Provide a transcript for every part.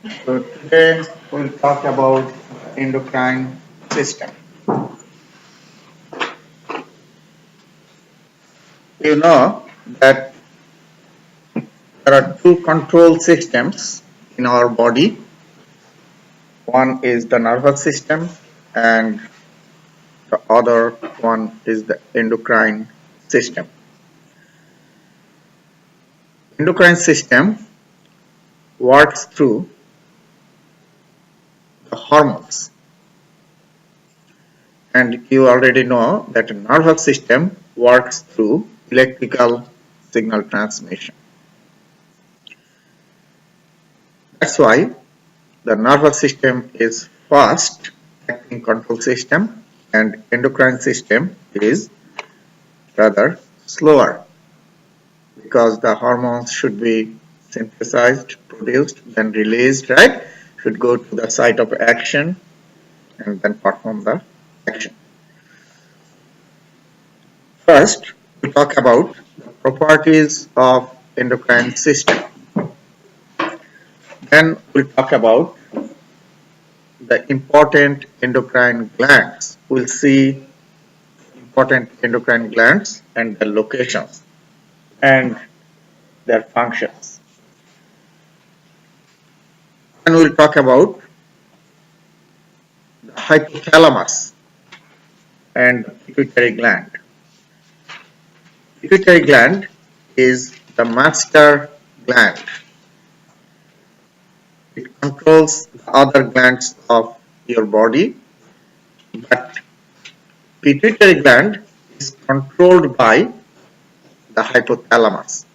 So today we'll talk about endocrine system. You know that there are two control systems in our body. One is the nervous system and the other one is the endocrine system. Endocrine system works through the hormones, and you already know that the nervous system works through electrical signal transmission. That's why the nervous system is fast acting control system and endocrine system is rather slower because the hormones should be synthesized, produced, then released, right? Should go to the site of action and then perform the action. First, we talk about the properties of endocrine system. Then we'll talk about the important endocrine glands. We'll see important endocrine glands and their locations and their functions. And we'll talk about the hypothalamus and the pituitary gland. Pituitary gland is the master gland. It controls the other glands of your body, but pituitary gland is controlled by the hypothalamus.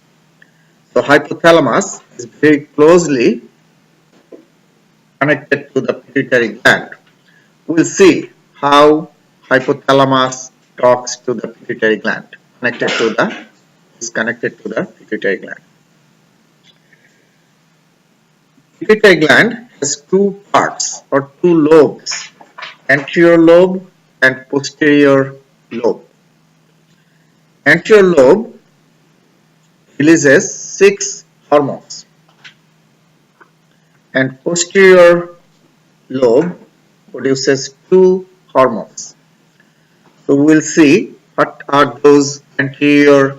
So hypothalamus is very closely connected to the pituitary gland. We'll see how hypothalamus talks to the pituitary gland, connected to the pituitary gland. Pituitary gland has two parts or two lobes, anterior lobe and posterior lobe. Anterior lobe releases 6 hormones and posterior lobe produces 2 hormones. So we will see what are those anterior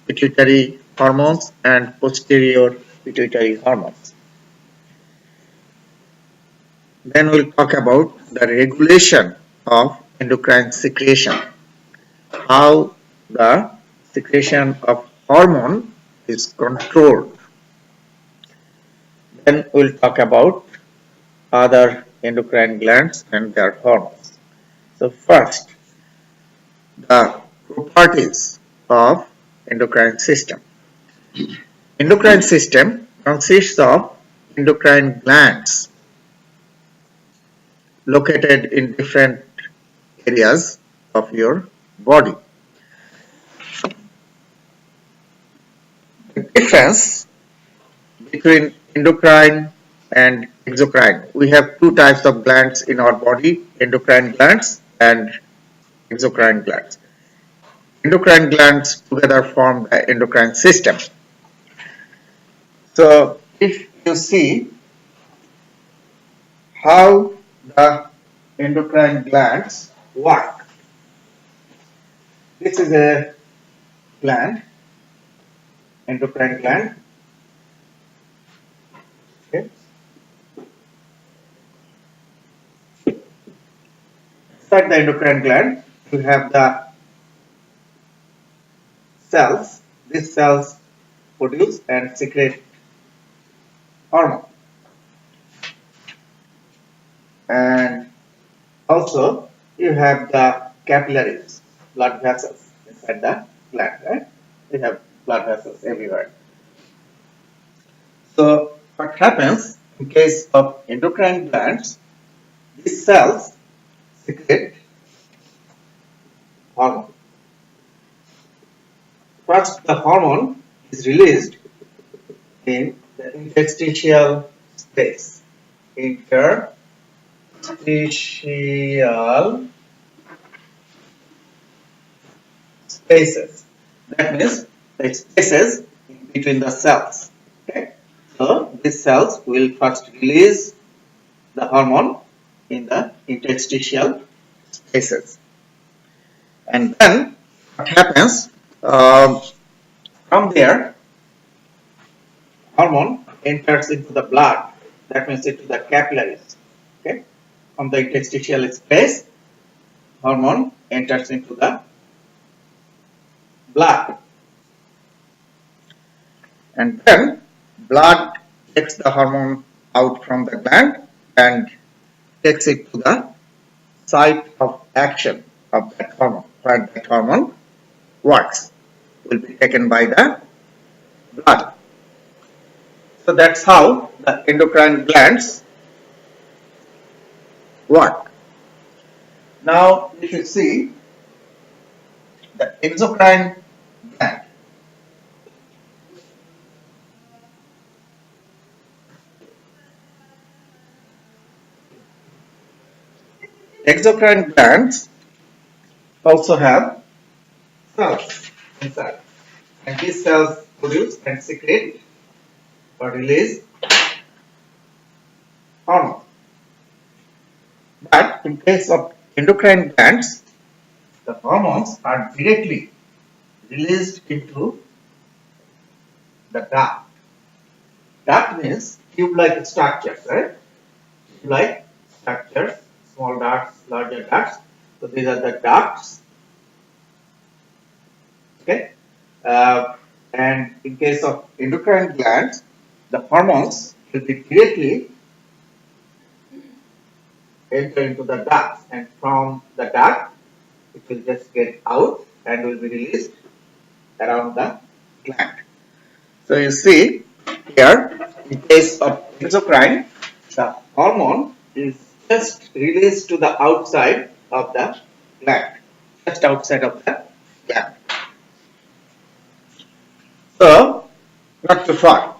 pituitary hormones and posterior pituitary hormones. Then we'll talk about the regulation of endocrine secretion, how the secretion of hormone is controlled. Then we'll talk about other endocrine glands and their hormones. So first, the properties of endocrine system. Endocrine system consists of endocrine glands located in different areas of your body. The difference between endocrine and exocrine. We have two types of glands in our body, endocrine glands and exocrine glands. Endocrine glands together form the endocrine system. So if you see how the endocrine glands work, this is a gland, endocrine gland. Okay. Inside the endocrine gland, you have the cells. These cells produce and secrete hormone. And also you have the capillaries, blood vessels inside the gland, right? You have blood vessels everywhere. So what happens in case of endocrine glands, these cells secrete hormone. First, the hormone is released in the interstitial space. Interstitial spaces. That means the spaces in between the cells. Okay? So these cells will first release the hormone in the interstitial spaces. And then what happens, from there, hormone enters into the blood, that means into the capillaries. Okay, from the interstitial space, hormone enters into the blood, and then blood takes the hormone out from the gland and takes it to the site of action of that hormone, where that hormone works, will be taken by the blood. So that's how the endocrine glands work. Now, if you see the exocrine gland, exocrine glands also have cells inside, and these cells produce and secrete or release hormones. But in case of endocrine glands, the hormones are directly released into the duct. Duct means tube-like structures, right? Tube-like structures, small ducts, larger ducts. So these are the ducts. Okay, and in case of endocrine glands, the hormones will be directly enter into the ducts, and from the duct, it will just get out and will be released around the gland. So you see here, in case of exocrine, the hormone is just released to the outside of the gland, just outside of the gland. So, not too far.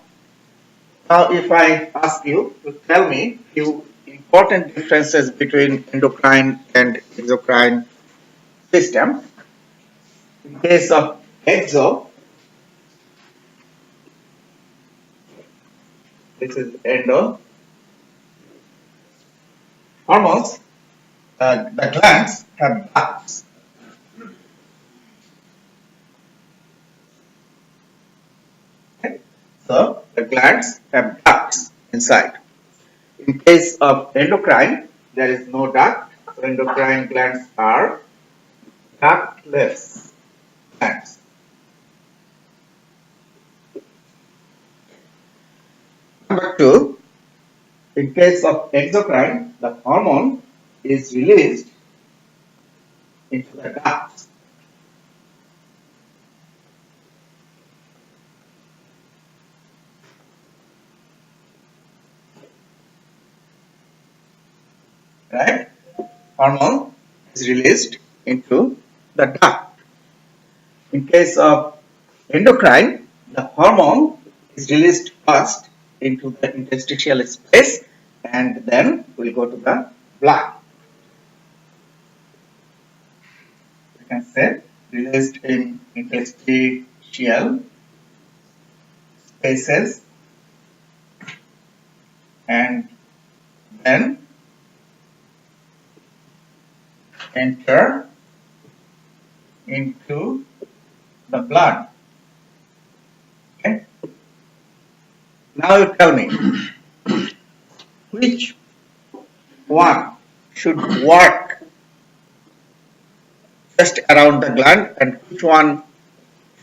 Now, if I ask you to tell me few important differences between endocrine and exocrine system. In case of exo, this is endo, hormones, the glands have ducts. Okay? So, the glands have ducts inside. In case of endocrine, there is no duct. So, endocrine glands are ductless glands. Number two, in case of exocrine, the hormone is released into the ducts. Right? Hormone is released into the duct. In case of endocrine, the hormone is released first into the interstitial space and then will go to the blood. You can say released in interstitial spaces and then enter into the blood. Okay. Now you tell me which one should work just around the gland and which one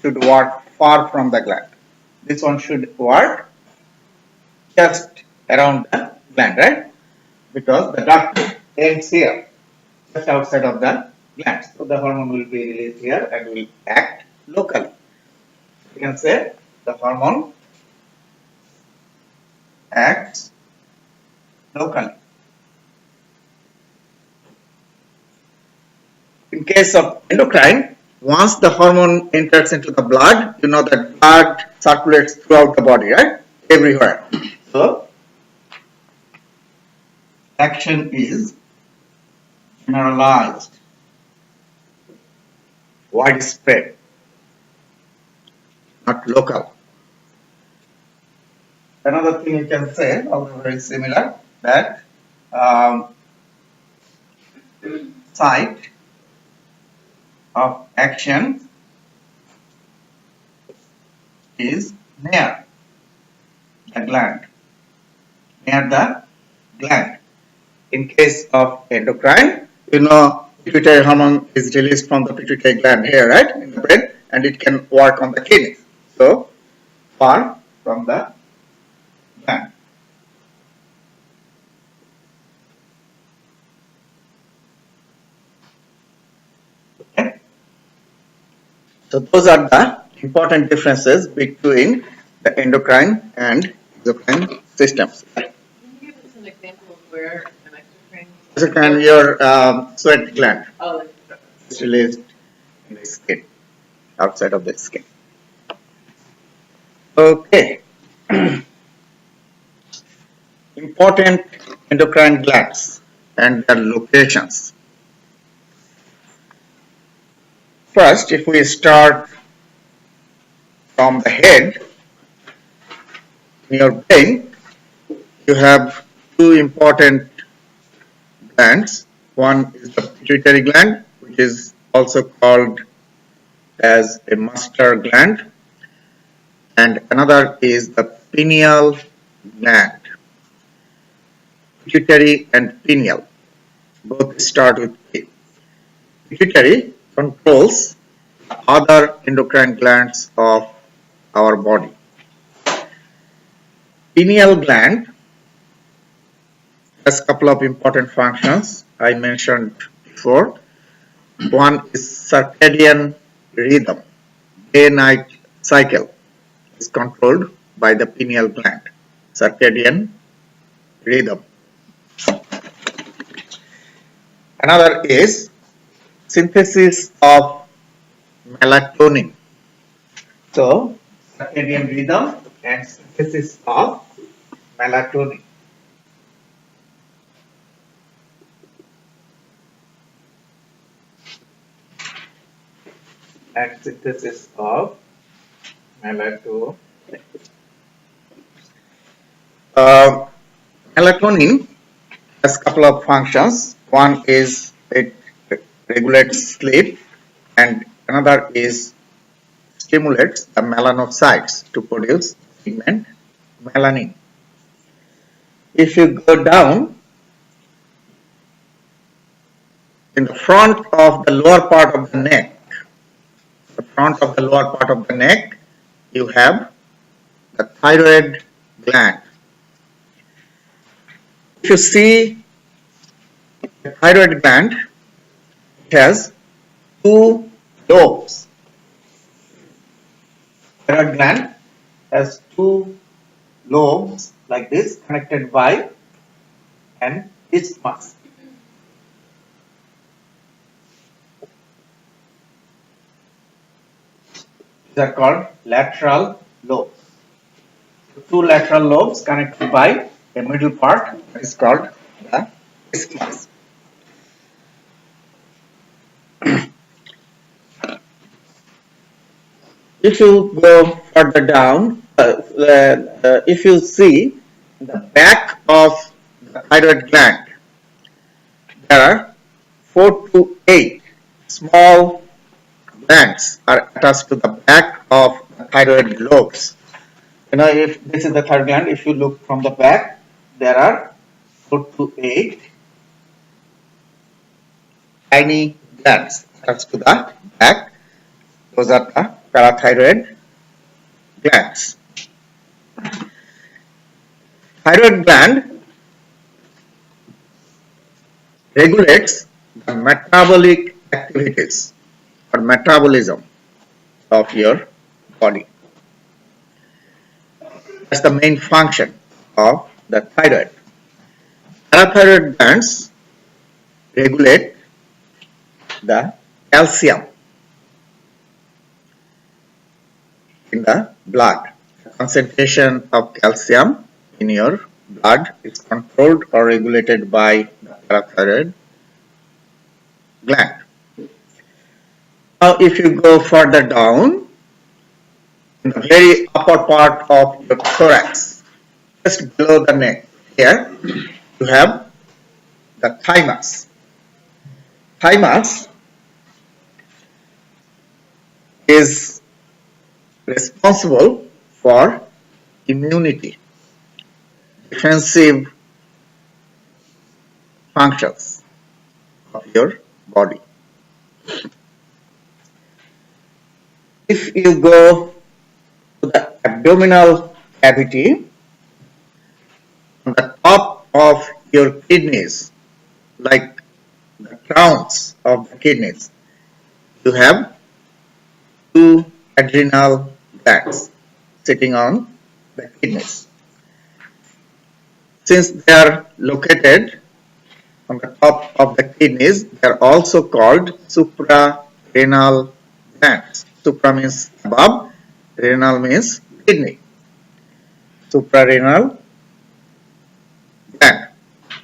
should work far from the gland. This one should work just around the gland, right? Because the duct ends here, just outside of the gland. So the hormone will be released here and will act locally. You can say the hormone acts locally. In case of endocrine, once the hormone enters into the blood, you know that blood circulates throughout the body, right? Everywhere. So, action is generalized, widespread, not local. Another thing you can say, although very similar, that um, site of action is near the gland. Near the gland. In case of endocrine, pituitary hormone is released from the pituitary gland here, right, in the brain, and it can work on the kidneys. So, far from the gland. Okay. So, those are the important differences between the endocrine and exocrine systems. Can you give us an example of where an exocrine? Exocrine, your sweat gland. Oh, It's released in the skin, outside of the skin. Okay. Important endocrine glands and their locations. First, if we start from the head, in your brain, you have two important glands. One is the pituitary gland, which is also called as a master gland, and another is the pineal gland. Pituitary and pineal both start with P. Pituitary controls other endocrine glands of our body. Pineal gland has a couple of important functions I mentioned before. One is circadian rhythm. Day-night cycle is controlled by the pineal gland. Circadian rhythm. Another is synthesis of melatonin. So, circadian rhythm and synthesis of melatonin. And synthesis of melatonin. Melatonin has a couple of functions. One is it regulates sleep, and another is stimulates the melanocytes to produce pigment melanin. If you go down in the front of the lower part of the neck, you have the thyroid gland. If you see the thyroid gland, it has two lobes. Thyroid gland has two lobes like this, connected by an isthmus. These are called lateral lobes. Two lateral lobes connected by a middle part that is called the isthmus. If you go further down, if you see the back of the thyroid gland, there are 4 to 8 small glands are attached to the back of the thyroid lobes. If this is the thyroid gland, if you look from the back, there are 4 to 8 tiny glands attached to the back. Those are the parathyroid glands. Thyroid gland regulates the metabolic activities or metabolism of your body. That's the main function of the thyroid. Parathyroid glands regulate the calcium in the blood. The concentration of calcium in your blood is controlled or regulated by the parathyroid gland. Now, if you go further down, in the very upper part of your thorax, just below the neck. Here you have the thymus. Thymus is responsible for immunity, defensive functions of your body. If you go to the abdominal cavity, on the top of your kidneys, like the crowns of the kidneys, you have two adrenal glands sitting on the kidneys. Since they are located on the top of the kidneys, they are also called suprarenal glands. Supra means above, renal means kidney. Suprarenal gland.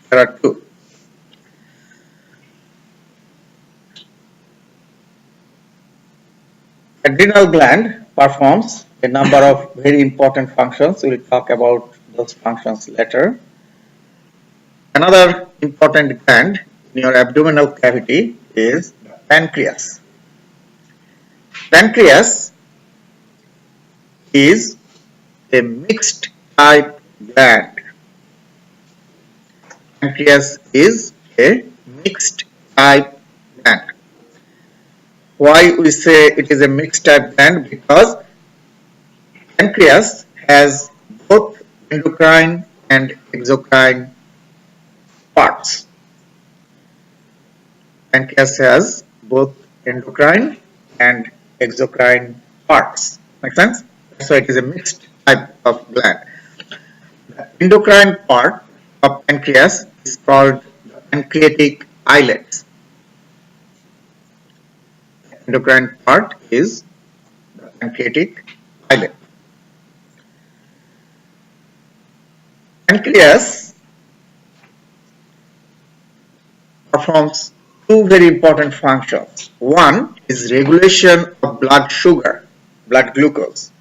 There are two. Adrenal gland performs a number of very important functions. We will talk about those functions later. Another important gland in your abdominal cavity is the pancreas. Pancreas is a mixed type gland. Pancreas is a mixed type gland. Why we say it is a mixed type gland? Because pancreas has both endocrine and exocrine parts. Pancreas has both endocrine and exocrine parts. Make sense? That's why it is a mixed type of gland. The endocrine part of pancreas is called the pancreatic islets. The endocrine part is the pancreatic islet. Pancreas performs two very important functions. One is regulation of blood sugar, blood glucose.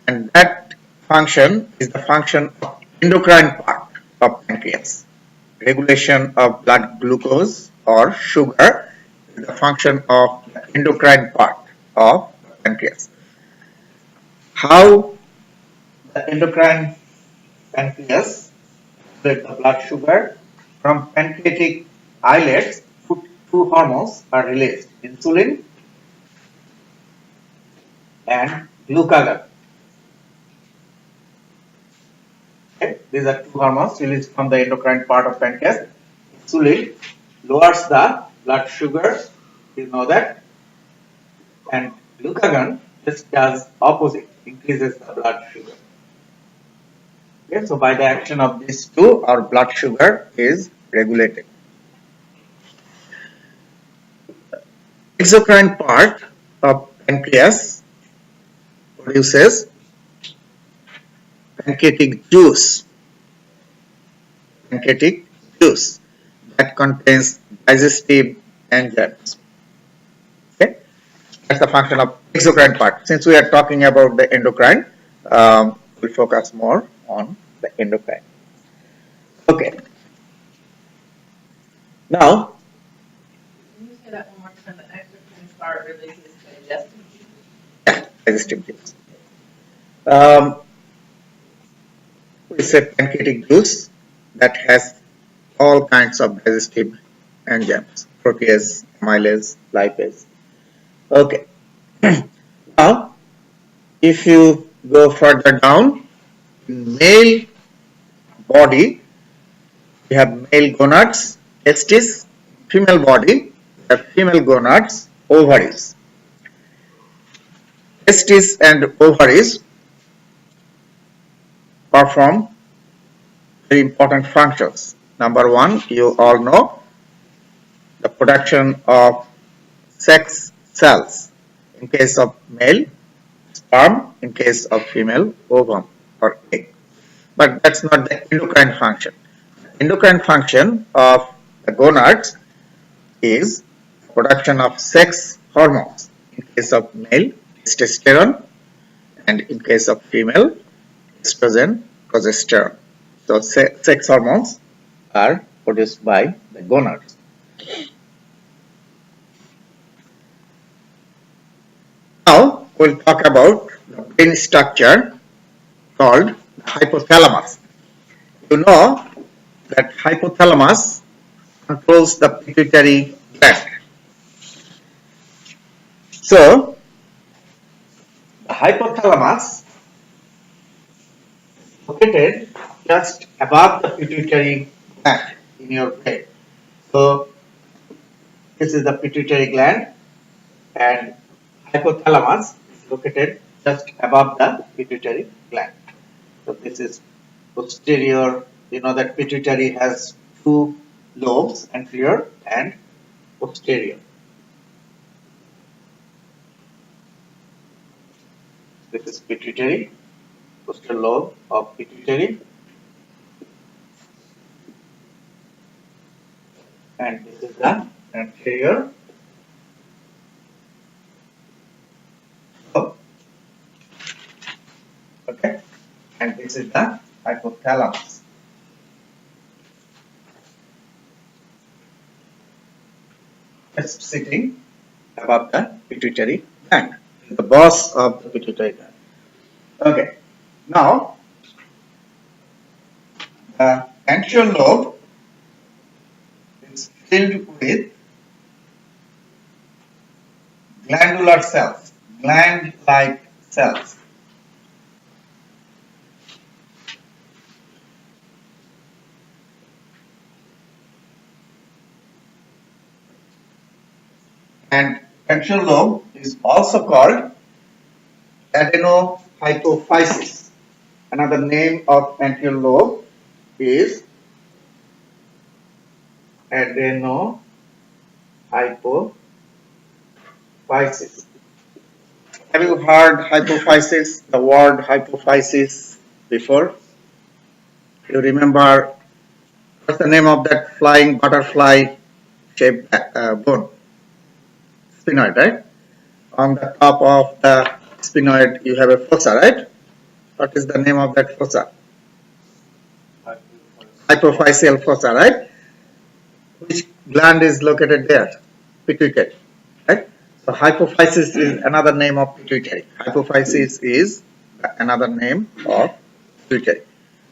And that function is the function of endocrine part of pancreas. Regulation of blood glucose or sugar is the function of the endocrine part of pancreas. How the endocrine pancreas regulates the blood sugar? From pancreatic islets, two hormones are released, insulin and glucagon. Okay. These are two hormones released from the endocrine part of pancreas. Insulin lowers the blood sugar, you know that, and glucagon just does opposite, increases the blood sugar. Okay, so by the action of these two, our blood sugar is regulated. Exocrine part of pancreas produces pancreatic juice. Pancreatic juice that contains digestive enzymes. Okay, that's the function of exocrine part. Since we are talking about the endocrine, we'll focus more on the endocrine. Okay. Now, Can you say that one more time? The exocrine part releases digestive juice? yeah, digestive juice. It's a pancreatic juice that has all kinds of digestive enzymes, protease, amylase, lipase. Okay. Now, if you go further down, in male body, we have male gonads, testes, female body, we have female gonads, ovaries. Testes and ovaries perform very important functions. Number one, you all know the production of sex cells. In case of male, sperm; in case of female, ovum or egg. But that's not the endocrine function. The endocrine function of the gonads is production of sex hormones, In case of male, testosterone, and in case of female, estrogen, progesterone. So sex hormones are produced by the gonads. Now we'll talk about the brain structure called hypothalamus. You know that hypothalamus controls the pituitary gland. So the hypothalamus is located just above the pituitary gland in your brain. So this is the pituitary gland and hypothalamus is located just above the pituitary gland. So this is posterior. You know that pituitary has two lobes, anterior and posterior. This is pituitary, posterior lobe of pituitary, and this is the anterior lobe. Okay, and this is the hypothalamus. It's sitting above the pituitary gland. The boss of the pituitary gland. Okay, now the anterior lobe is filled with glandular cells, gland-like cells. And anterior lobe is also called adenohypophysis. Another name of anterior lobe is adenohypophysis. Have you heard hypophysis, the word hypophysis before? You remember what's the name of that flying butterfly shaped bone? Sphenoid, right? On the top of the sphenoid you have a fossa, right? What is the name of that fossa? Hypophyseal fossa, right? Which gland is located there? Pituitary, right? So hypophysis is another name of pituitary. Hypophysis is another name of pituitary.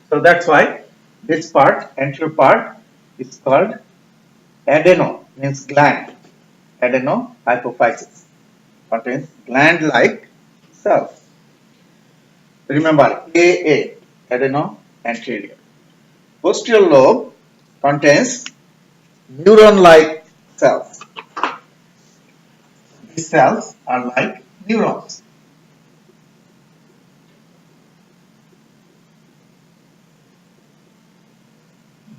So that's why this part, anterior part, is called adeno, means gland. Adenohypophysis contains gland-like cells. Remember, AA, adeno anterior. Posterior lobe contains neuron-like cells. These cells are like neurons.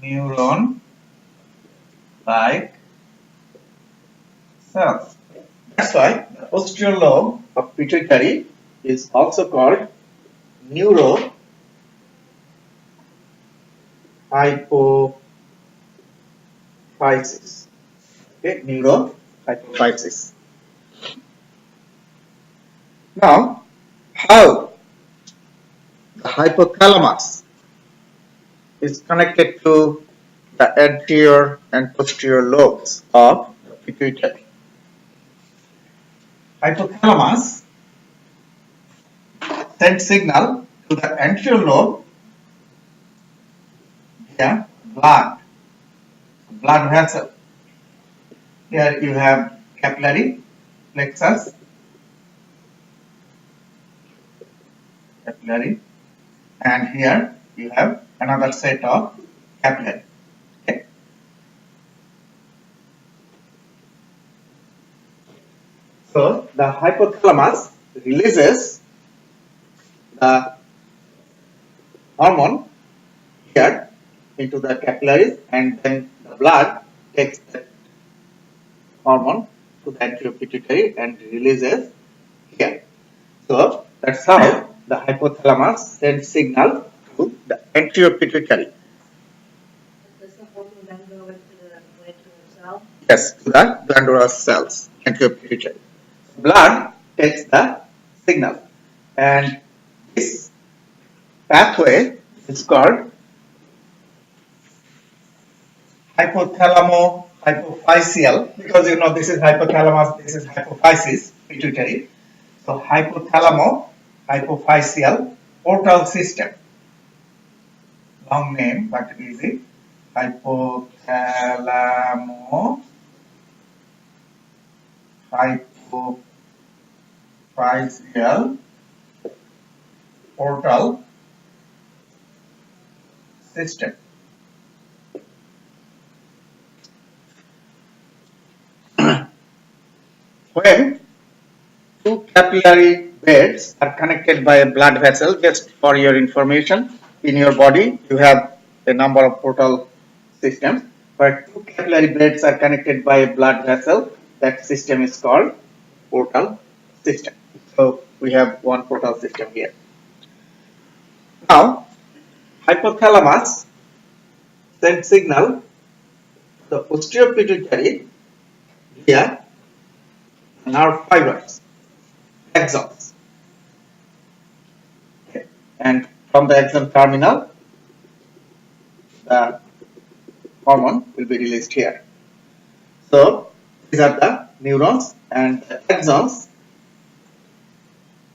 Neuron-like cells. That's why the posterior lobe of pituitary is also called neurohypophysis. Okay, neurohypophysis. Now, how the hypothalamus is connected to the anterior and posterior lobes of the pituitary. Hypothalamus sends signal to the anterior lobe via blood vessel. Here you have capillary plexus, and here you have another set of capillary. Okay. So the hypothalamus releases the hormone here into the capillaries, and then the blood takes that hormone to the anterior pituitary and releases here. So that's how the hypothalamus sends signal to the anterior pituitary. Does the hormone then go into the glandular cell? Yes, to the glandular cells, anterior pituitary. blood takes the signal, and this pathway is called hypothalamo-hypophyseal, because you know this is hypothalamus, this is hypophysis, pituitary. So hypothalamo-hypophyseal portal system, long name but easy, hypothalamo-hypophyseal portal system. When two capillary beds are connected by a blood vessel, just for your information, in your body you have a number of portal systems. Where two capillary beds are connected by a blood vessel, that system is called portal system. So we have one portal system here. Now, hypothalamus sends signal to the posterior pituitary via nerve fibers, axons. Okay. And from the axon terminal, the hormone will be released here. So these are the neurons, and the axons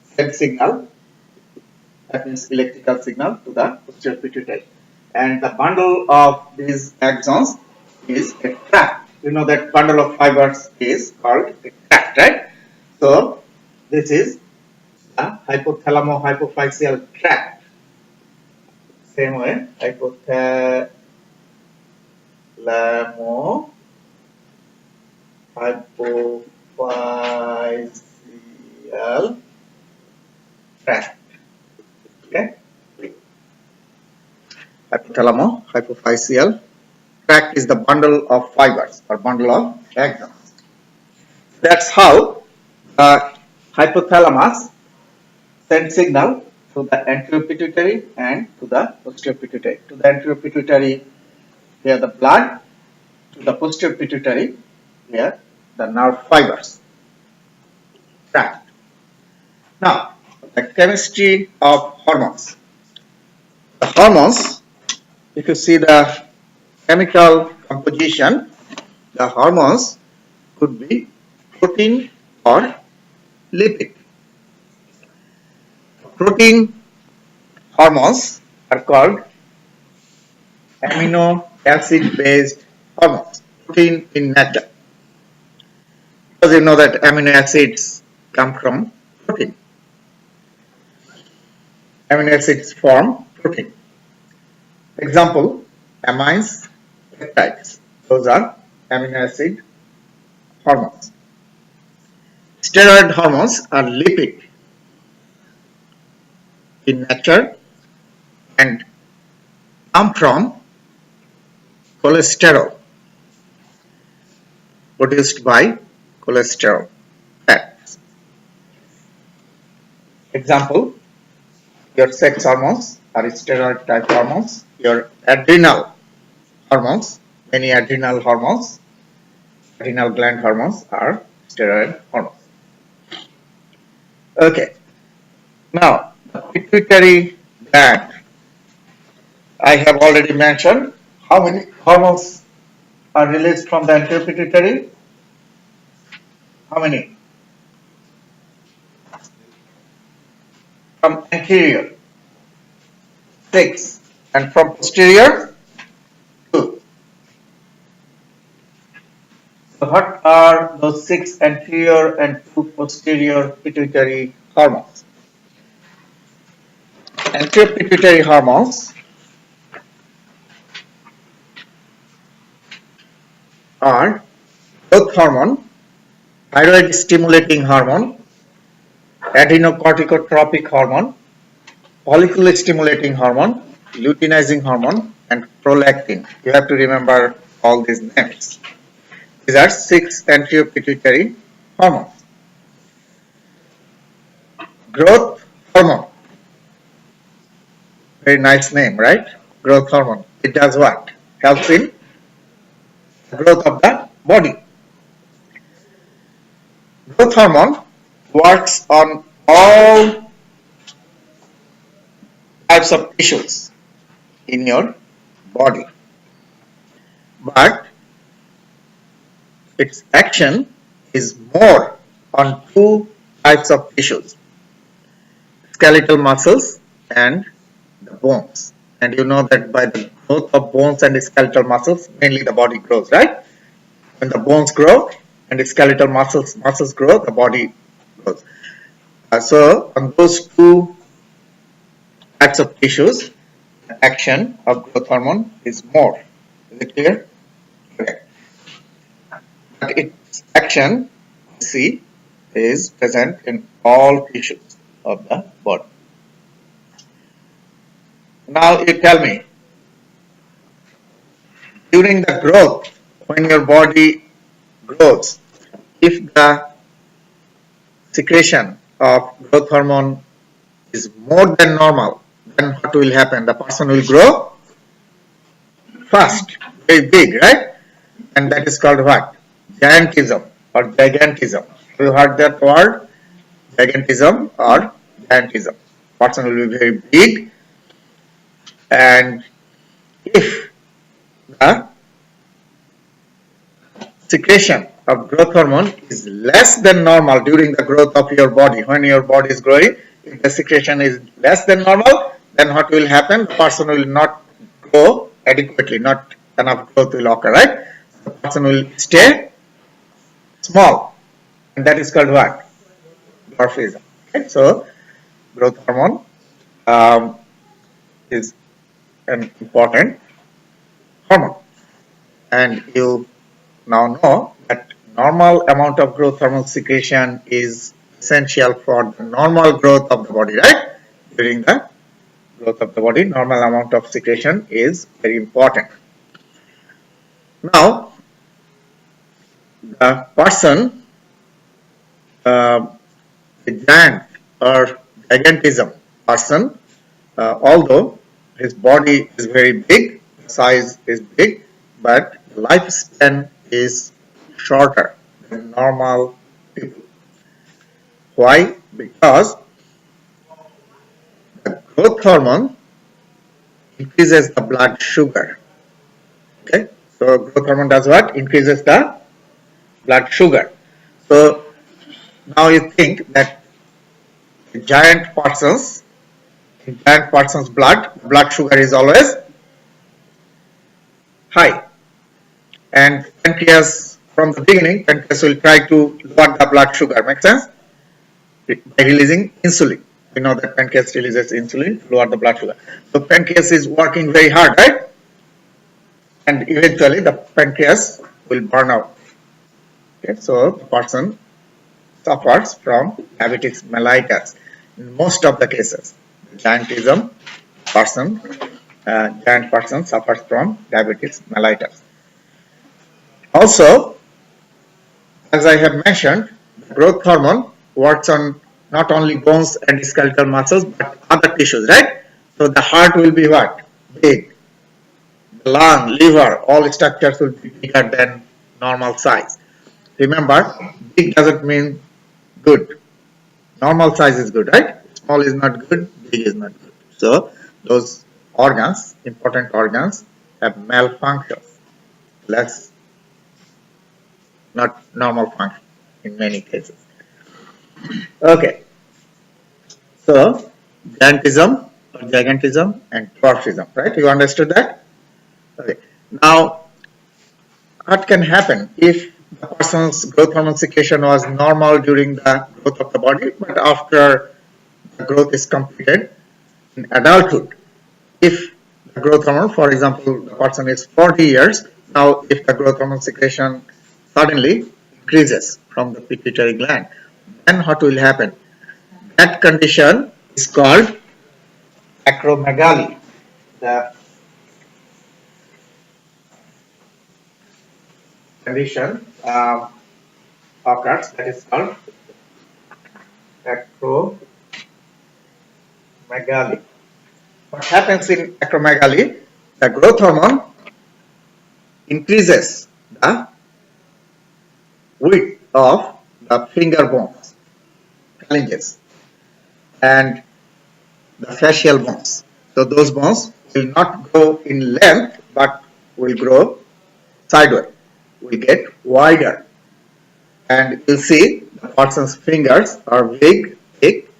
send signal, that means electrical signal, to the posterior pituitary. And the bundle of these axons is a tract. You know that bundle of fibers is called a tract, right? So this is the hypothalamo-hypophyseal tract. Same way, hypothalamo-hypophyseal tract. Okay. Hypothalamo-hypophyseal tract is the bundle of fibers or bundle of axons. That's how hypothalamus sends signal to the anterior pituitary and to the posterior pituitary. To the anterior pituitary, here the blood. To the posterior pituitary, here the nerve fibers. Tract. Now, the chemistry of hormones. The hormones, if you see the chemical composition, the hormones could be protein or lipid. Protein hormones are called amino acid based hormones, protein in nature. Because you know that amino acids come from protein. Amino acids form protein. Example, amines, peptides. Those are amino acid hormones. Steroid hormones are lipid in nature and come from cholesterol, produced by cholesterol fats. Example, your sex hormones are steroid type hormones. Your adrenal hormones, many adrenal hormones, adrenal gland hormones are steroid hormones. Okay, now the pituitary gland. I have already mentioned how many hormones are released from the anterior pituitary. How many? From anterior, 6, and from posterior, 2. So what are those 6 anterior and 2 posterior pituitary hormones? Anterior pituitary hormones are growth hormone, thyroid stimulating hormone, adrenocorticotropic hormone, follicle stimulating hormone, luteinizing hormone, and prolactin. You have to remember all these names. These are 6 anterior pituitary hormones. Growth hormone. Very nice name, right? Growth hormone. It does what? Helps in growth of the body. Growth hormone works on all types of tissues in your body, but its action is more on two types of tissues: skeletal muscles and the bones. And you know that by the growth of bones and skeletal muscles, mainly the body grows, right? When the bones grow and the skeletal muscles grow, the body grows. So on those two types of tissues, the action of growth hormone is more. Is it clear? Correct. But its action, see, is present in all tissues of the body. Now you tell me, during the growth, when your body grows, if the secretion of growth hormone is more than normal, then what will happen? The person will grow fast, very big, right? And that is called what? Giantism or gigantism. Have you heard that word? Gigantism or giantism. Person will be very big, and if the secretion of growth hormone is less than normal during the growth of your body, when your body is growing, if the secretion is less than normal, then what will happen? The person will not grow adequately, not enough growth will occur, right? The person will stay small, and that is called what? Dwarfism. Okay? So, growth hormone is an important hormone, and you now know that normal amount of growth hormone secretion is essential for the normal growth of the body, right? During the growth of the body, normal amount of secretion is very important. Now, the person, the giant or gigantism person, although his body is very big, size is big, but lifespan is shorter than normal people. Why? Because the growth hormone increases the blood sugar. Okay, so growth hormone does what? Increases the blood sugar. So now you think that in giant person's blood sugar is always high, and pancreas from the beginning, pancreas will try to lower the blood sugar. Make sense? By releasing insulin. We know that pancreas releases insulin to lower the blood sugar. So pancreas is working very hard, right? And eventually the pancreas will burn out. Okay, so the person suffers from diabetes mellitus in most of the cases. Giantism person, giant person suffers from diabetes mellitus. Also, as I have mentioned, growth hormone works on not only bones and skeletal muscles but other tissues, right? So the heart will be what? Big. The lung, liver, all structures will be bigger than normal size. Remember, big doesn't mean good. Normal size is good, right? Small is not good, big is not good. So those organs, important organs, have malfunctions. Less not normal function in many cases. Okay, so gigantism and dwarfism, right? You understood that? Okay. Now, what can happen if the person's growth hormone secretion was normal during the growth of the body, but after the growth is completed in adulthood, if the growth hormone, for example, the person is 40 years, now if the growth hormone secretion suddenly increases from the pituitary gland, then what will happen? That condition is called acromegaly. The condition occurs that is called acromegaly. What happens in acromegaly? The growth hormone increases the width of the finger bones. phalanges and the fascial bones. So those bones will not grow in length but will grow sideways, will get wider. And you see the person's fingers are big, thick,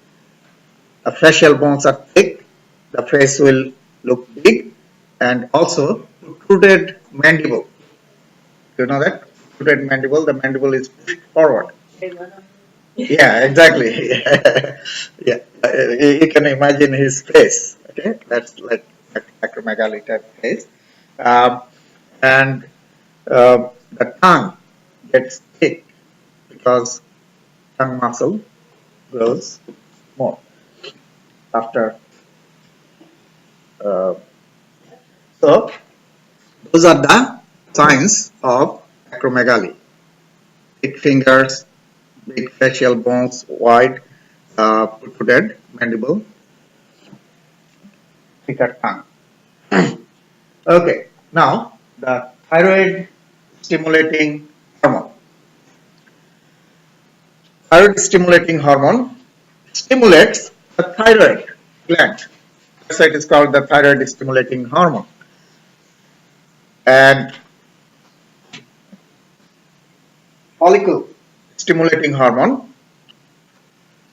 the facial bones are thick, the face will look big, and also protruded mandible. You know that? Protruded mandible, the mandible is pushed forward. Yeah, exactly. Yeah, you can imagine his face. Okay, that's like acromegaly type face, um, and the tongue gets thick because tongue muscle grows more after. Uh, so those are the signs of acromegaly: thick fingers, big facial bones, wide, protruded mandible, thicker tongue. Okay, now the thyroid stimulating hormone. Thyroid stimulating hormone stimulates the thyroid gland. That's why it is called the thyroid stimulating hormone. And follicle stimulating hormone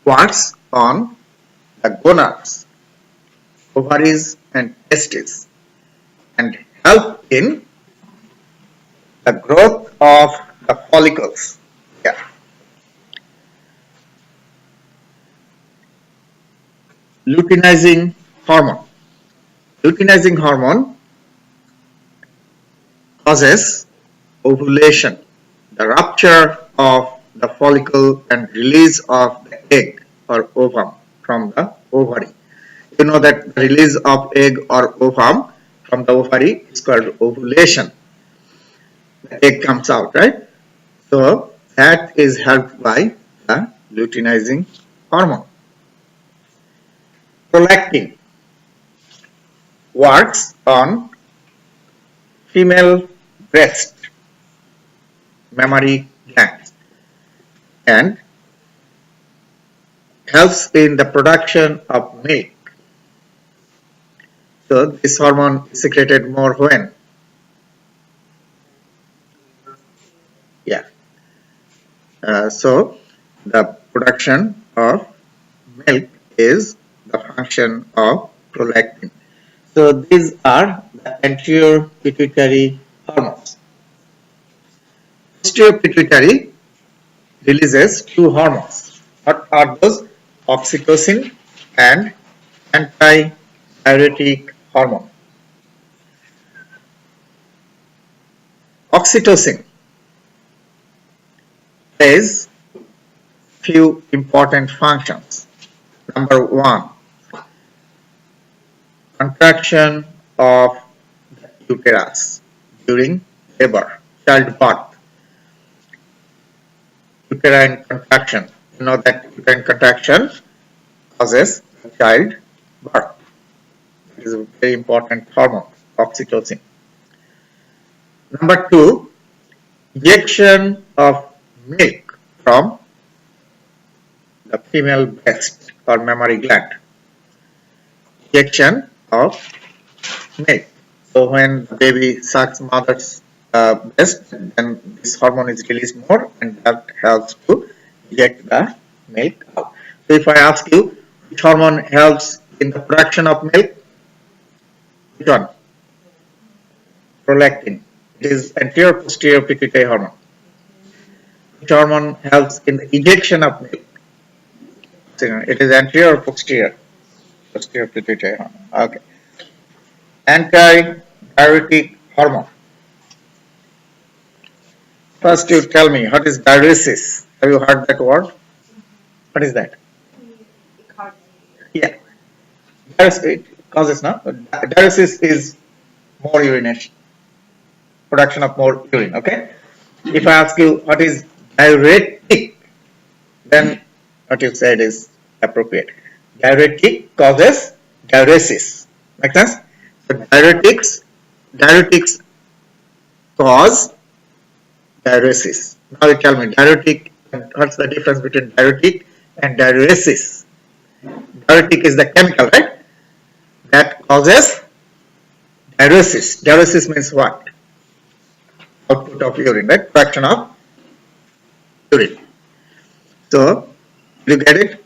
works on the gonads, ovaries, and testes and help in the growth of the follicles. Yeah. Luteinizing hormone. Luteinizing hormone causes ovulation, the rupture of the follicle and release of the egg or ovum from the ovary. You know that the release of egg or ovum from the ovary is called ovulation. The egg comes out, right? So that is helped by the luteinizing hormone. Prolactin works on female breast mammary glands and helps in the production of milk. So this hormone is secreted more when? Yeah. So the production of milk is the function of prolactin. So these are the anterior pituitary hormones. Posterior pituitary releases two hormones. What are those? Oxytocin and antidiuretic hormone. Oxytocin plays few important functions. Number one, contraction of the uterus during labor, childbirth. Uterine contraction. You know that uterine contraction causes childbirth. It is a very important hormone, oxytocin. Number two, ejection of milk from the female breast or mammary gland. Ejection of milk. So when the baby sucks mother's breast, then this hormone is released more, and that helps to eject the milk out. So if I ask you which hormone helps in the production of milk, which one? Prolactin. It is anterior posterior pituitary hormone. Which hormone helps in the ejection of milk? It is anterior or posterior? Posterior pituitary hormone. Okay. Antidiuretic hormone. First, you tell me, what is diuresis? Have you heard that word? What is that? Yeah. It causes, no? Diuresis is more urination. Production of more urine, okay? If I ask you what is diuretic, then what you said is appropriate. Diuretic causes diuresis. Make sense? So diuretics cause diuresis. Now you tell me, diuretic, what's the difference between diuretic and diuresis. Diuretic is the chemical, right? That causes diuresis. Diuresis means what? Output of urine, right? Production of urine. So, you get it?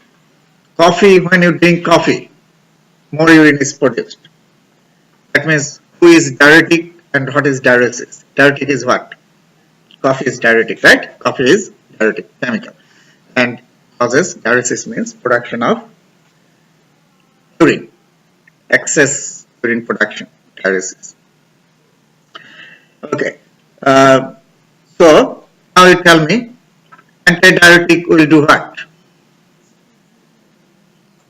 Coffee, when you drink coffee, more urine is produced. That means who is diuretic and what is diuresis? Diuretic is what? Coffee is diuretic, right? Coffee is diuretic chemical. And causes diuresis means production of urine, excess urine production, diuresis. Okay. Uh, so now you tell me, antidiuretic will do what?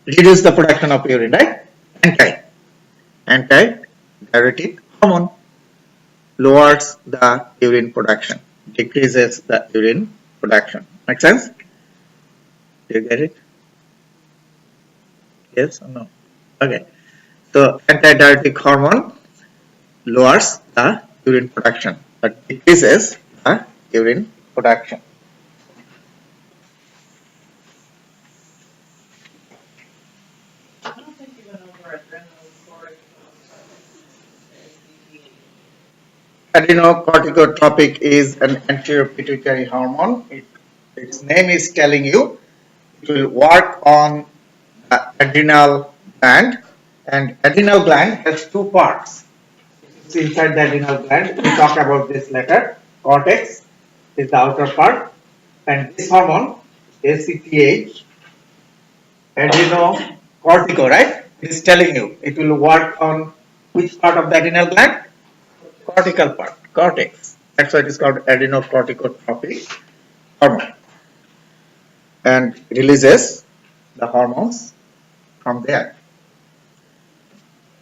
Reduce the production of urine, right? Antidiuretic hormone lowers the urine production, decreases the urine production. Make sense? Do you get it? Yes or no? Okay. So antidiuretic hormone lowers the urine production, but decreases the urine production. I don't think you went over adrenocorticotropic, Adrenocorticotropic is an anterior pituitary hormone. Its name is telling you it will work on the adrenal gland, and adrenal gland has two parts. It's inside the adrenal gland. We'll talk about this later. Cortex is the outer part, and this hormone, ACTH, adrenocortico, right? It is telling you it will work on which part of the adrenal gland? Cortical part, cortex. That's why it is called adrenocorticotropic hormone, and releases the hormones from there.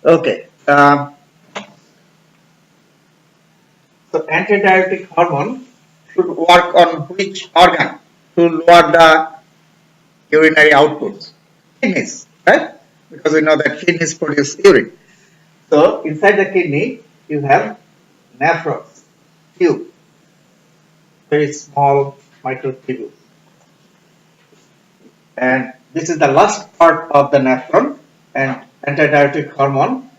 Okay. So antidiuretic hormone should work on which organ to lower the urinary outputs? Kidneys, right? Because we know that kidneys produce urine. So inside the kidney you have nephrons, tube, very small microtubules. And this is the last part of the nephron, and antidiuretic hormone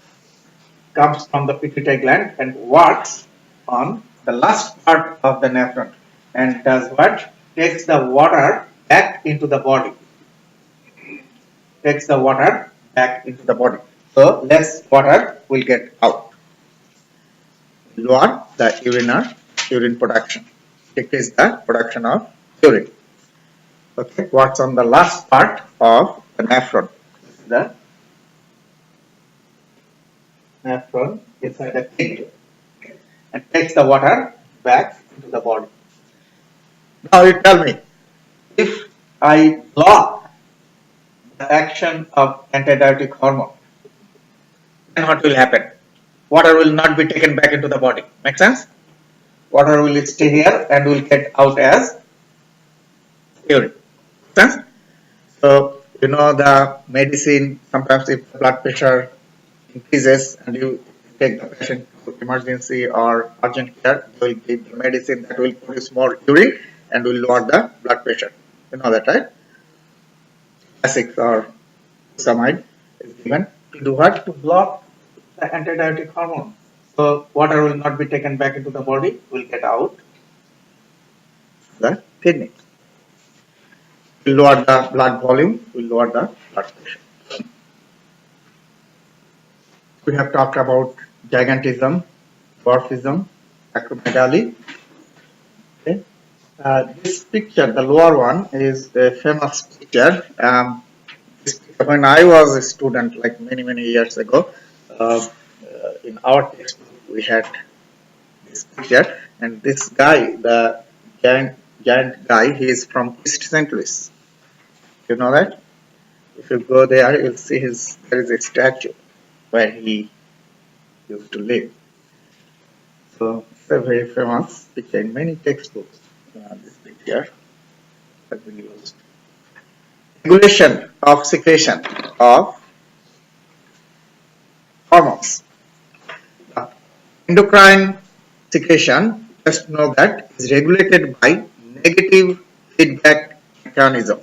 comes from the pituitary gland and works on the last part of the nephron and does what? Takes the water back into the body. Takes the water back into the body. So less water will get out. Lower the urine production. Decrease the production of urine. Okay, what's on the last part of the nephron? The nephron inside the kidney and takes the water back into the body. Now you tell me, if I block the action of antidiuretic hormone, then what will happen? Water will not be taken back into the body. Make sense? Water will stay here and will get out as urine. Make sense? So you know the medicine, sometimes if the blood pressure increases and you take the patient to emergency or urgent care, they will give the medicine that will produce more urine and will lower the blood pressure. You know that, right? Classic or furosemide is given to do what? To block the antidiuretic hormone. So water will not be taken back into the body, will get out the kidney. Will lower the blood volume, will lower the blood pressure. We have talked about gigantism, dwarfism, acromegaly. Okay. This picture, the lower one, is a famous picture. When I was a student, like many years ago, in our textbook we had this picture, and this guy, the giant guy, he is from East St. Louis. You know that? If you go there, you'll see there is a statue where he used to live. So it's a very famous picture in many textbooks. This picture has been used. Regulation of secretion of hormones. Endocrine secretion, just know that, is regulated by negative feedback mechanism.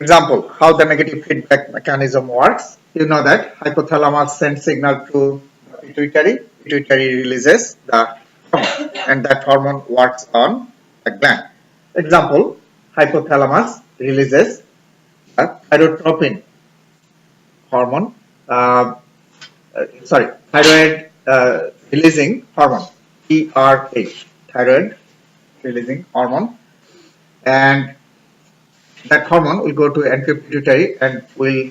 Example, how the negative feedback mechanism works. You know that hypothalamus sends signal to the pituitary releases the hormone, and that hormone works on the gland. Example, hypothalamus releases the thyrotropin hormone, uh, thyroid releasing hormone, TRH, thyroid releasing hormone, and that hormone will go to anteropituitary and will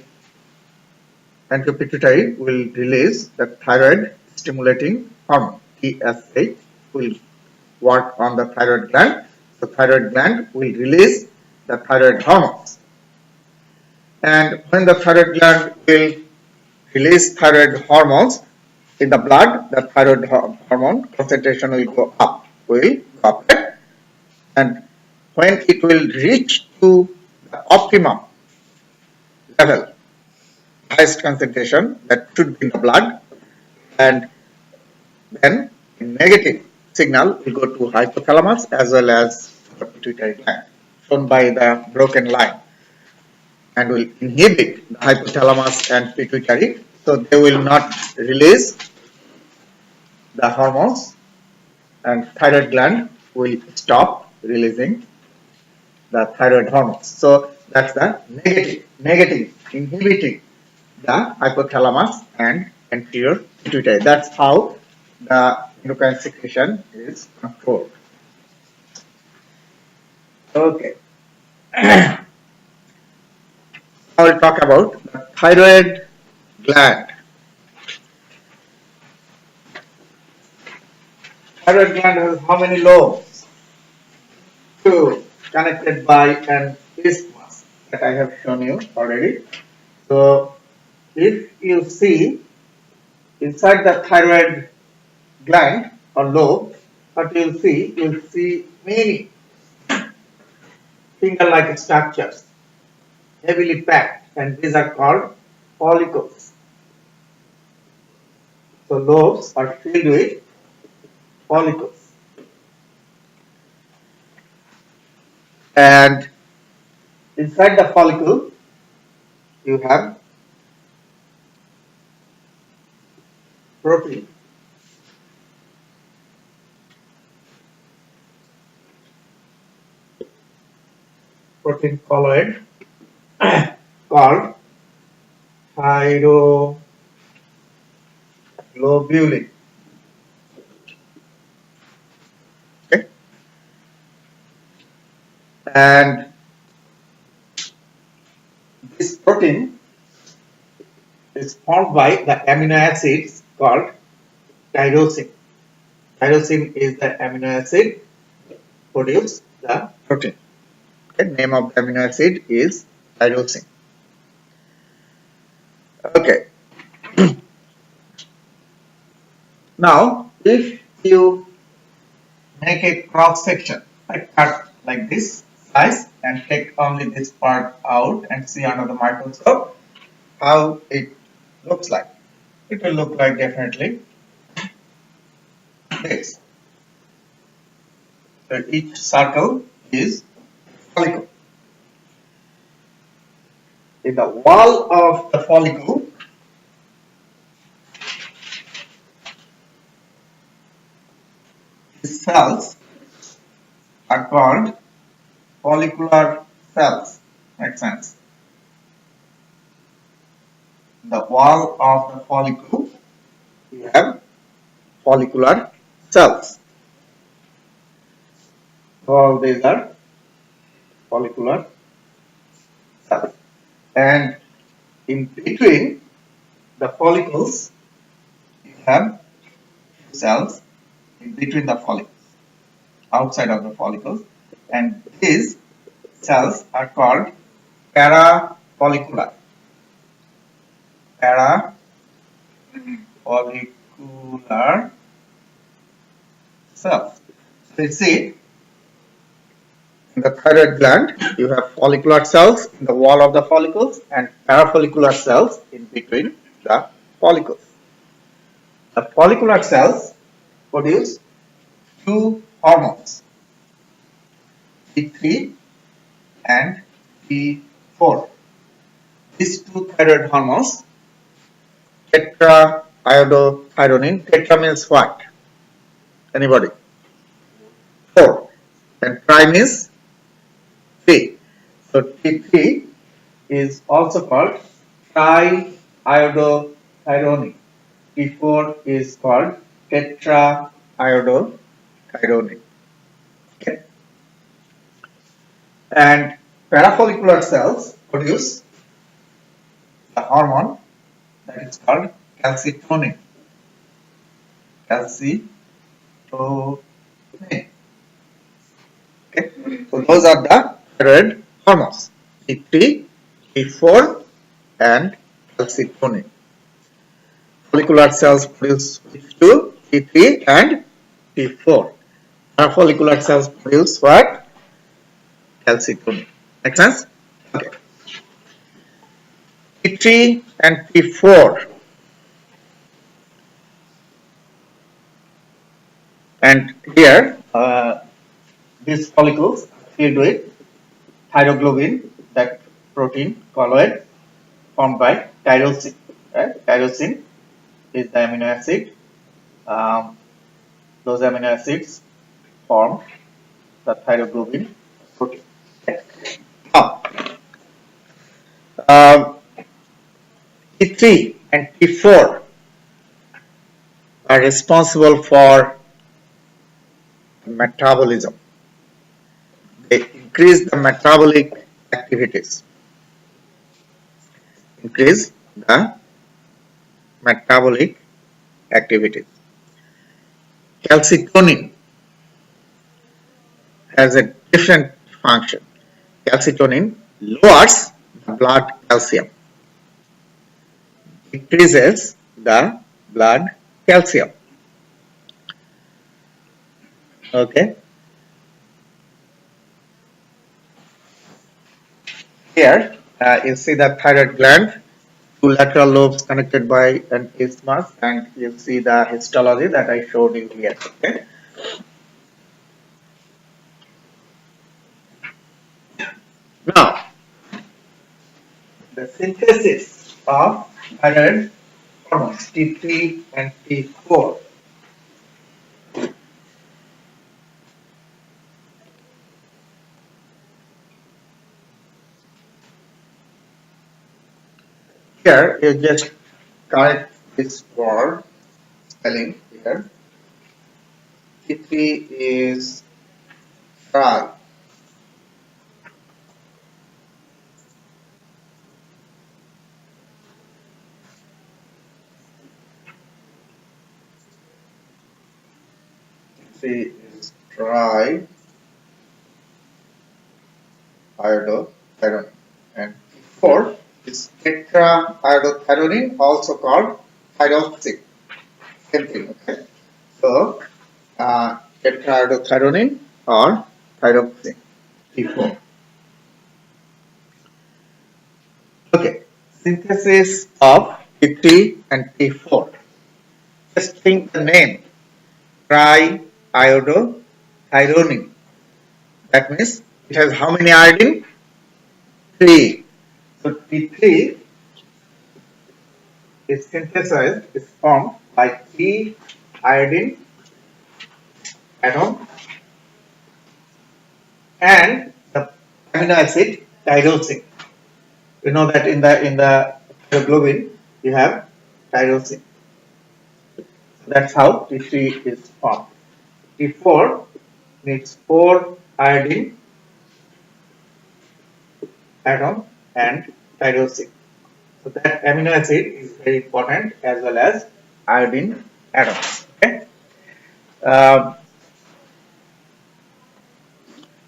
release the thyroid stimulating hormone, TSH, will work on the thyroid gland. The thyroid gland will release the thyroid hormones. And when the thyroid gland will release thyroid hormones in the blood, the thyroid hormone concentration will go up, right? And when it will reach to the optimum level, highest concentration that should be in the blood, and then negative signal will go to hypothalamus as well as the pituitary gland, shown by the broken line, and will inhibit the hypothalamus and pituitary, so they will not release the hormones, and thyroid gland will stop releasing the thyroid hormones. So that's the negative inhibiting the hypothalamus and anterior pituitary. That's how the endocrine secretion is controlled. Okay, I will talk about the thyroid gland. Thyroid gland has how many lobes? Two, connected by an isthmus that I have shown you already. So if you see inside the thyroid gland or lobe, what you'll see many finger-like structures, heavily packed, and these are called follicles. So lobes are filled with follicles. And inside the follicle, you have protein. Protein colloid called thyroglobulin. Okay? And this protein is formed by the amino acids called tyrosine. Tyrosine is the amino acid produce the protein. Okay, name of the amino acid is tyrosine. Okay. Now, if you make a cross section, like cut like this size, and take only this part out and see under the microscope how it looks like. It will look like definitely this. So each circle is follicle. In the wall of the follicle, these cells are called follicular cells. Makes sense. The wall of the follicle, we have follicular cells. All these are follicular cells. And in between the follicles, you have cells in between the follicles, outside of the follicles, and these cells are called parafollicular. Parafollicular cells. So you see, in the thyroid gland, you have follicular cells in the wall of the follicles and parafollicular cells in between the follicles. The follicular cells produce two hormones, T3 and T4. 4. These two thyroid hormones, tetraiodothyronine. Tetra means what? Anybody? 4. And tri means 3. So T3 is also called triiodothyronine. T4 is called tetraiodothyronine. Okay. And parafollicular cells produce the hormone that is called calcitonin. Calcitonin. Okay. So those are the thyroid hormones. T3, T4 and calcitonin. Follicular cells produce T2, T3 and T4. Follicular cells produce what? Calcitonin. Make sense? Okay. T3 and T4, and here these follicles are filled with thyroglobin, that protein colloid formed by tyrosine. Right? Tyrosine is the amino acid. Those amino acids form the thyroglobin protein. Okay. Now, T3 and T4 are responsible for metabolism. They increase the metabolic activities. Increase the metabolic activities. Calcitonin has a different function. Calcitonin lowers the blood calcium, increases the blood calcium. Okay. Here you see the thyroid gland, two lateral lobes connected by an isthmus, and you see the histology that I showed you here. Okay. Now, the synthesis of thyroid hormones T3 and T4. Here you just correct this word spelling here. T3 is tri. T3 is tri iodothyronine, and T4 is tetraiodothyronine, also called thyroxine. Same thing. Okay. So tetraiodothyronine or thyroxine. T4. Okay. Synthesis of T3 and T4. Just think the name triiodothyronine. That means it has how many iodine? 3. So T3 is synthesized, is formed by 3 iodine atom and the amino acid tyrosine. You know that in the hemoglobin you have tyrosine. So that's how T3 is formed. T4 needs 4 iodine atom and tyrosine. So that amino acid is very important, as well as iodine atoms. Okay. Um,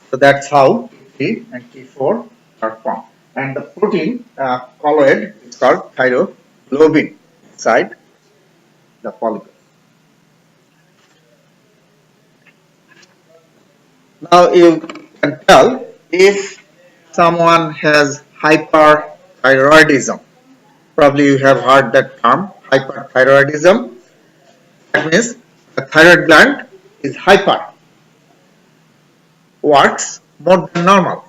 so that's how T3 and T4 are formed. And the protein colloid is called thyroglobin inside the follicle. Now you can tell if someone has hyperthyroidism. Probably you have heard that term, hyperthyroidism. That means the thyroid gland is hyper, works more than normal.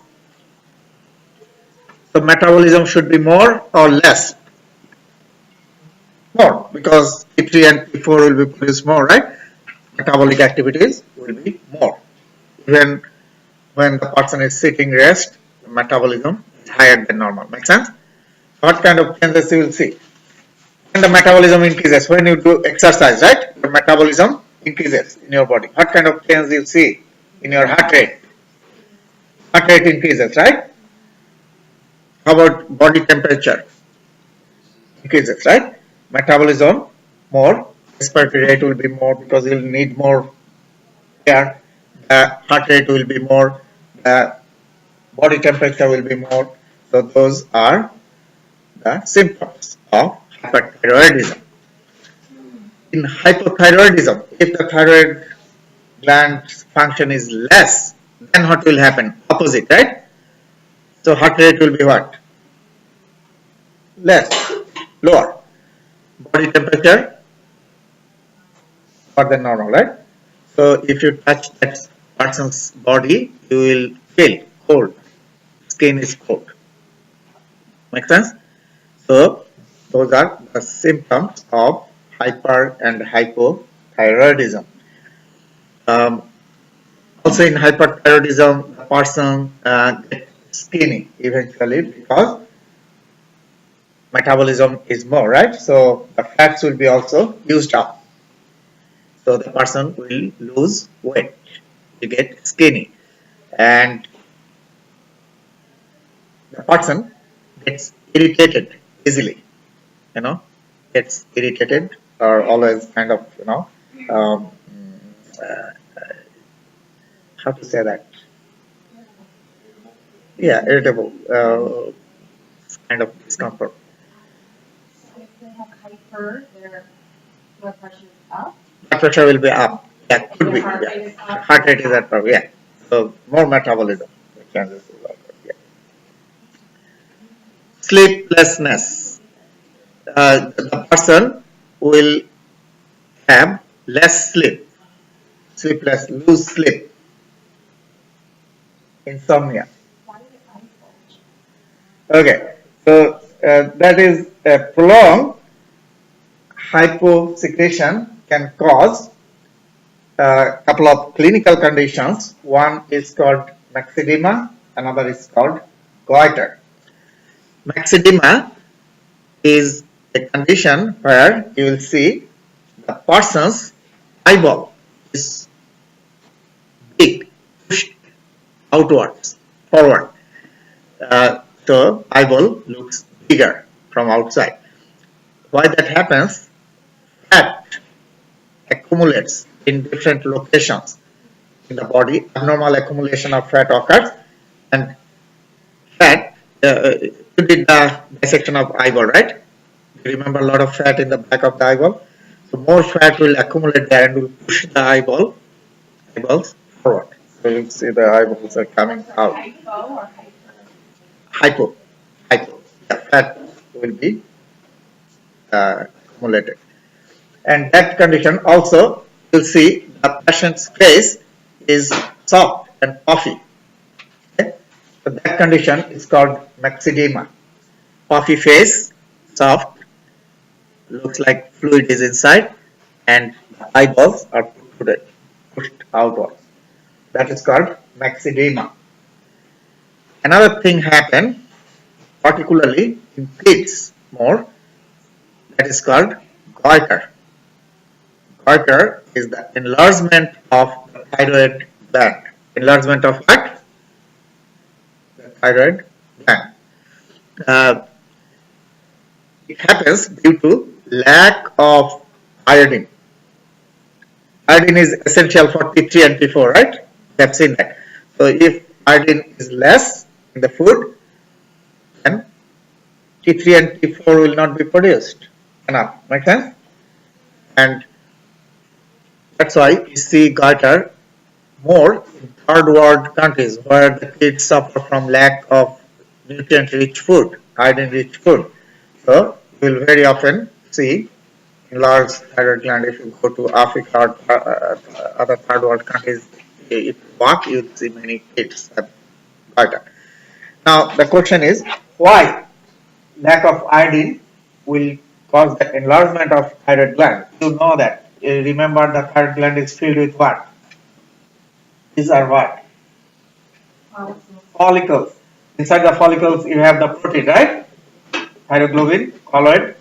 So metabolism should be more or less? More, because T3 and T4 will be produced more, right? Metabolic activities will be more. Even when the person is sitting rest, the metabolism is higher than normal. Make sense? What kind of changes you will see? When the metabolism increases, when you do exercise, right? Your metabolism increases in your body. What kind of change you see in your heart rate? Heart rate increases, right? How about body temperature? Increases, right? Metabolism more, respiratory rate will be more because you'll need more air. The heart rate will be more. The body temperature will be more. So those are the symptoms of hyperthyroidism. In hypothyroidism, if the thyroid gland function is less, then what will happen? Opposite, right? So heart rate will be what? Less, lower. Body temperature more than normal, right? So if you touch that person's body, you will feel cold. Skin is cold. Make sense? So those are the symptoms of hyper and hypothyroidism. Um, Also in hyperthyroidism, the person gets skinny eventually because metabolism is more, right? So the fats will be also used up. So the person will lose weight, will get skinny, and the person gets irritated easily, you know, gets irritated or always kind of, um, uh, how to say that? Yeah, irritable, kind of discomfort. If they have hyper, their blood pressure is up, Blood pressure will be up. Yeah, could be. their heart rate Yeah, is up. heart rate is at top. Yeah, so more metabolism. The chances is also, yeah. Sleeplessness. The person will have less sleep, sleepless, lose sleep, insomnia. Why is it unfold? Okay, so that is a prolonged hyposecretion can cause a couple of clinical conditions. One is called myxedema, another is called goiter. Myxedema is a condition where you will see the person's eyeball is big, pushed outwards, forward. So eyeball looks bigger from outside. Why that happens? Fat accumulates in different locations in the body. Abnormal accumulation of fat occurs, and fat. You did the dissection of eyeball, right? You remember a lot of fat in the back of the eyeball. So more fat will accumulate there and will push the eyeballs forward. So you'll see the eyeballs are coming out. Hypo or hyper? Hypo, hypo. The fat will be accumulated. And that condition also, you'll see the patient's face is soft and puffy. Okay? So that condition is called myxedema. Puffy face, soft, looks like fluid is inside, and the eyeballs are pushed outwards. That is called myxedema. Another thing happened, particularly in kids more, that is called goiter. Goiter is the enlargement of the thyroid gland. Enlargement of what? The thyroid gland. Uh, it happens due to lack of iodine. Iodine is essential for T3 and T4, right? We have seen that. So if iodine is less in the food, then T3 and T4 will not be produced enough. Make sense? And that's why you see goiter more in third world countries where the kids suffer from lack of nutrient rich food, iodine rich food. So you will very often see in large thyroid gland if you go to Africa or other third world countries, if you walk, you'll see many kids have goiter. Now the question is, why lack of iodine will cause the enlargement of thyroid gland. You know that. Remember, the thyroid gland is filled with what? These are what? Follicles. Inside the follicles, you have the protein, right? Thyroglobin, colloid,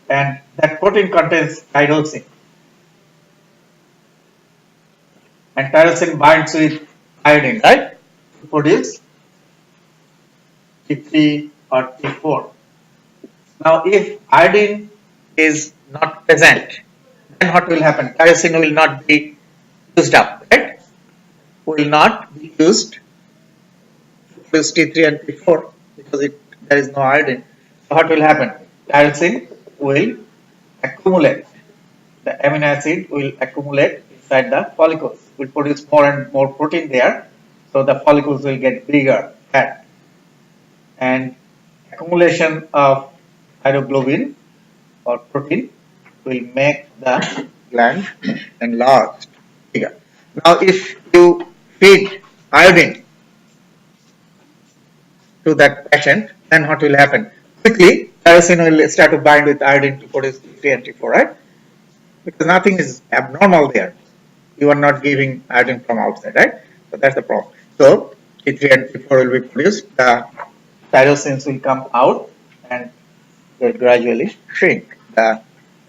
and that protein contains tyrosine. And tyrosine binds with iodine, right? To produce T3 or T4. Now, if iodine is not present, then what will happen? Tyrosine will not be used up, right? Will not be used to produce T3 and T4 because there is no iodine. So, what will happen? Tyrosine will accumulate. The amino acid will accumulate inside the follicles, will produce more and more protein there. So, the follicles will get bigger, fat. And accumulation of thyroglobin or protein will make the gland enlarged, bigger. Now, if you feed iodine to that patient, then what will happen? Quickly, tyrosine will start to bind with iodine to produce T3 and T4, right? Because nothing is abnormal there. You are not giving iodine from outside, right? So that's the problem. So T3 and T4 will be produced. The tyrosines will come out and will gradually shrink the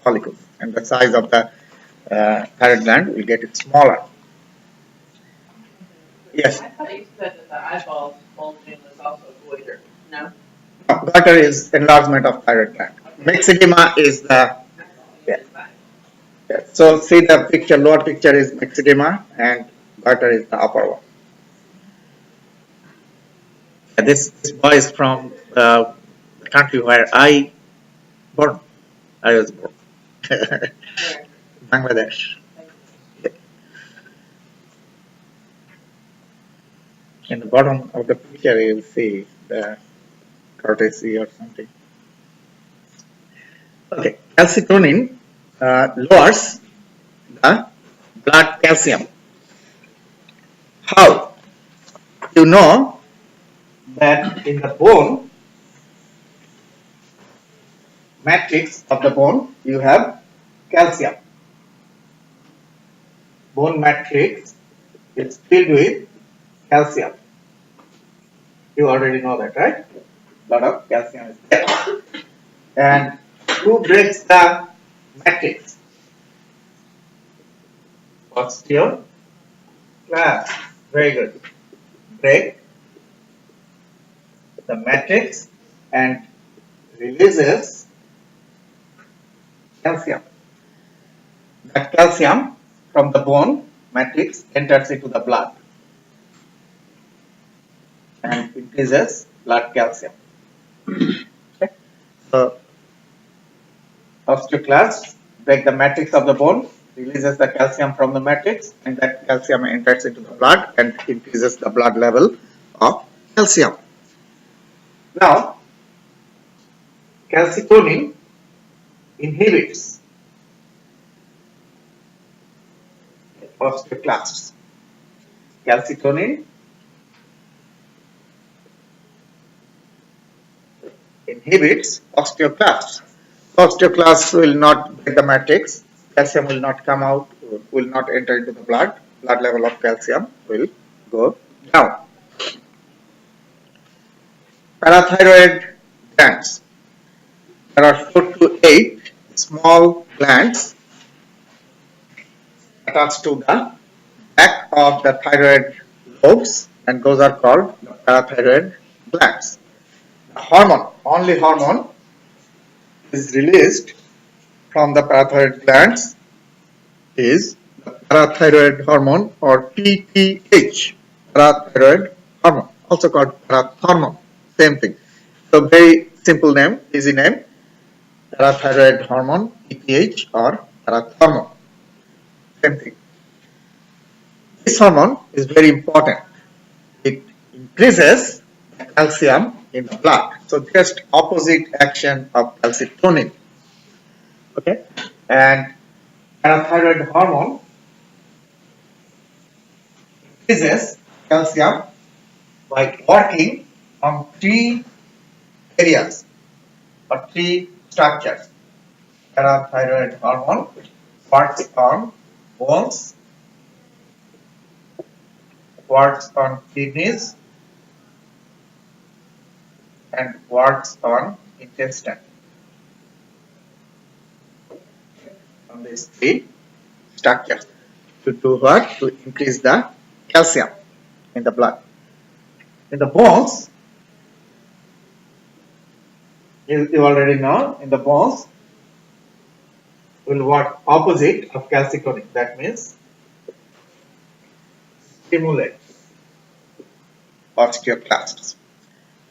follicles, and the size of the thyroid gland will get smaller. Yes. I thought you said that the eyeball bulging was also goiter. No? Goiter is enlargement of thyroid gland. Myxedema is the yeah. Yeah. So see the picture, lower picture is myxedema and goiter is the upper one. Yeah, this boy is from the country where born. I was born. Bangladesh. In the bottom of the picture, you will see the courtesy or something. Okay, calcitonin lowers the blood calcium. How? You know that in the bone matrix of the bone, you have calcium. Bone matrix is filled with calcium. You already know that, right? A lot of calcium is there. And who breaks the matrix? Osteoclast. Very good. Break the matrix and releases calcium. That calcium from the bone matrix enters into the blood and increases blood calcium. Okay. So, osteoclasts break the matrix of the bone, releases the calcium from the matrix, and that calcium enters into the blood and increases the blood level of calcium. Now, calcitonin inhibits osteoclasts. Calcitonin inhibits osteoclasts. Osteoclasts will not break the matrix, calcium will not come out, will not enter into the blood level of calcium will go down. Parathyroid glands. There are 4 to 8 small glands attached to the back of the thyroid lobes, and those are called the parathyroid glands. The hormone, only hormone, is released from the parathyroid glands is the parathyroid hormone or PTH, parathyroid hormone, also called parathormone, same thing. So very simple name, easy name, parathyroid hormone, PTH or parathormone, same thing. This hormone is very important. It increases the calcium in the blood. So just opposite action of calcitonin. Okay, and parathyroid hormone increases calcium by working on three areas or three structures. Parathyroid hormone works on bones, works on kidneys, and works on intestine. On these three structures to do what? To increase the calcium in the blood. In the bones, you already know, in the bones will work opposite of calcitonin. That means stimulate osteoclasts.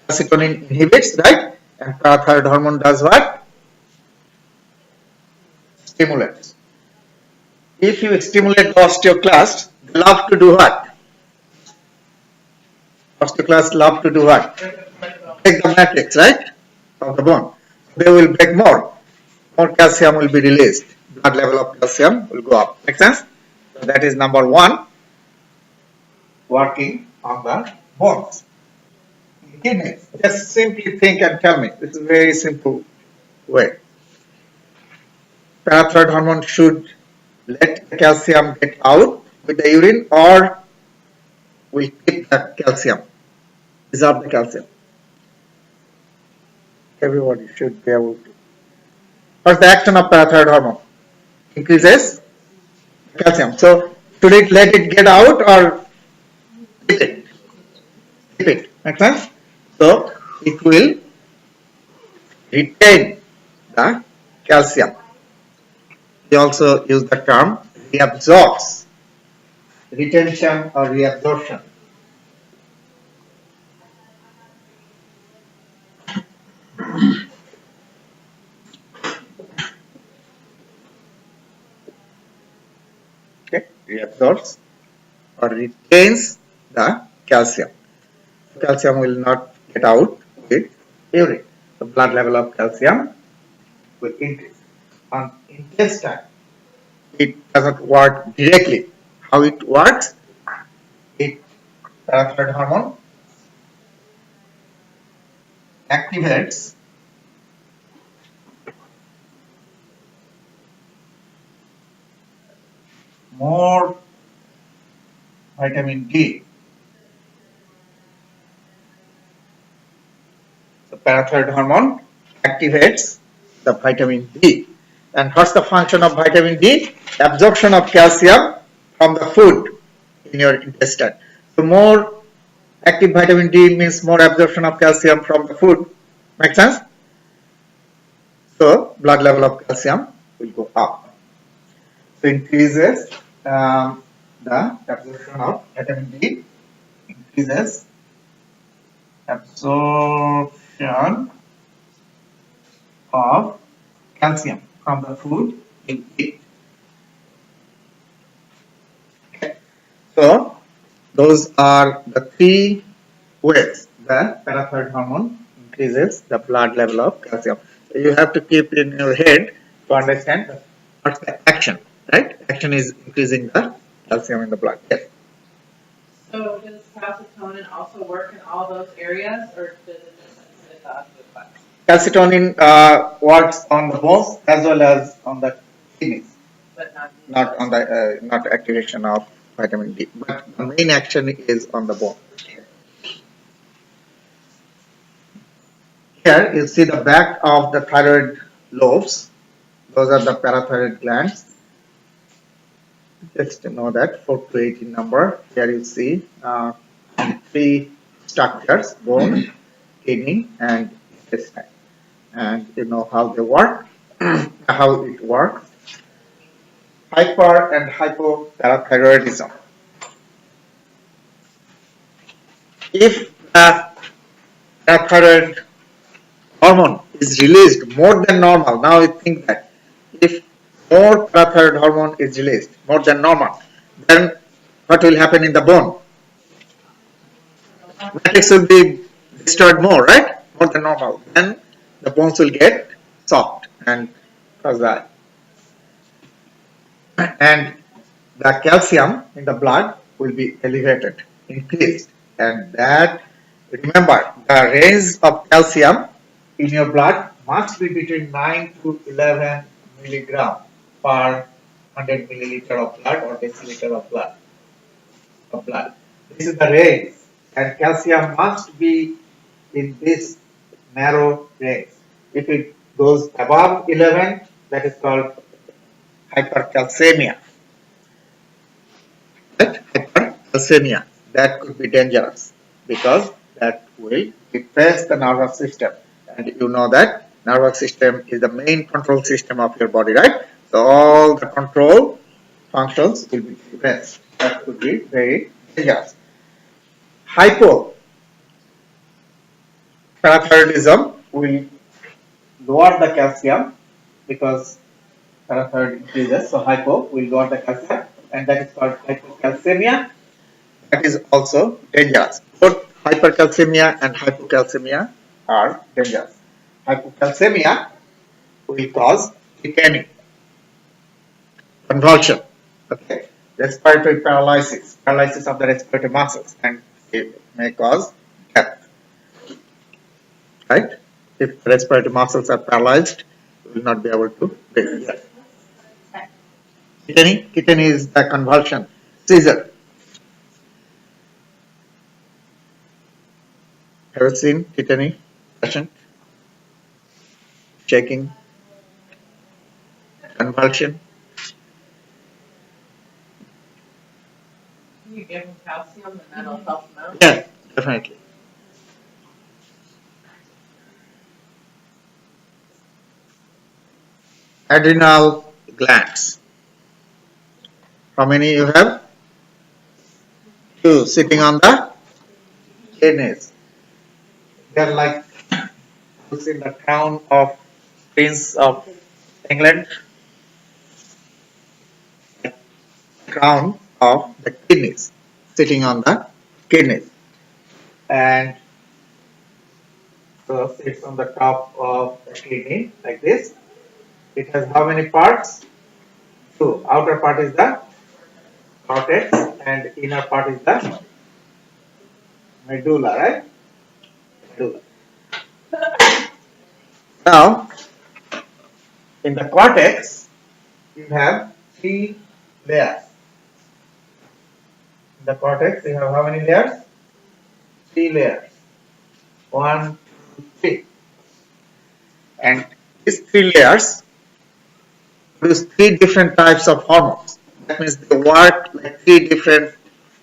Calcitonin inhibits, right? And parathyroid hormone does what? Stimulates. If you stimulate the osteoclast, they love to do what? Osteoclasts love to do what? Break the matrix, right? Of the bone. They will break more. More calcium will be released. Blood level of calcium will go up. Make sense? So that is number one, working on the bones. Kidneys. Just simply think and tell me. This is a very simple way. Parathyroid hormone should let the calcium get out with the urine or will keep the calcium, preserve the calcium. Everybody should be able to. What's the action of parathyroid hormone? Increases calcium. So should it let it get out or keep it? Keep it. Make sense? So it will retain the calcium. We also use the term reabsorbs. Retention or reabsorption. Okay, reabsorbs or retains the calcium. Calcium will not get out with urine. The blood level of calcium will increase. On intestine, it doesn't work directly. How it works? It parathyroid hormone activates more vitamin D. The parathyroid hormone activates the vitamin D. And what's the function of vitamin D? Absorption of calcium from the food in your intestine. So more active vitamin D means more absorption of calcium from the food. Make sense? So blood level of calcium will go up. So increases the absorption of vitamin D, increases absorption of calcium from the food you eat. Okay. So those are the three ways the parathyroid hormone increases the blood level of calcium. So you have to keep in your head to understand what's the action, right? Action is increasing the calcium in the blood. Yes. So does calcitonin also work in all those areas, or does it just hit the osteoclast? Calcitonin works on the bones as well as on the kidneys, But not on the not activation of vitamin D, but the main action is on the bone. Here you see the back of the thyroid lobes. Those are the parathyroid glands. Just to know that 4 to 18 number. Here you see three structures: bone, kidney, and intestine. And you know how they work, how it works. Hyper and hypoparathyroidism. If the parathyroid hormone is released more than normal, now you think that if more parathyroid hormone is released more than normal, then what will happen in the bone? Matrix will be destroyed more, right? More than normal. Then the bones will get soft and fragile. And the calcium in the blood will be elevated, increased. And that, remember, the range of calcium in your blood must be between 9 to 11 milligram per 100 milliliter of blood or deciliter of blood. This is the range, and calcium must be in this narrow range. If it goes above 11, that is called hypercalcemia. Right? Hypercalcemia, that could be dangerous because that will depress the nervous system. And you know that nervous system is the main control system of your body, right? So all the control functions will be depressed. That could be very dangerous. Hypoparathyroidism will lower the calcium because parathyroid increases, so hypo will lower the calcium, and that is called hypocalcemia. That is also dangerous. Both hypercalcemia and hypocalcemia are dangerous. Hypocalcemia will cause tetany, convulsion, okay, respiratory paralysis of the respiratory muscles, and it may cause death. Right? If respiratory muscles are paralyzed, you will not be able to breathe. Yes. Tetany is the convulsion, seizure. Have you seen tetany patient shaking, convulsion? You give them calcium and that'll help them out. Yeah, definitely. Adrenal glands. How many you have? Two sitting on the kidneys. They're like who's in the crown of Prince of England, crown of the kidneys, sitting on the kidneys. And so sits on the top of the kidney like this. It has how many parts? Two. Outer part is the cortex and inner part is the medulla, right? Medulla. Now, in the cortex, you have three layers. In the cortex, you have how many layers? Three layers. One, two, three. And these three layers produce three different types of hormones. That means they work like three different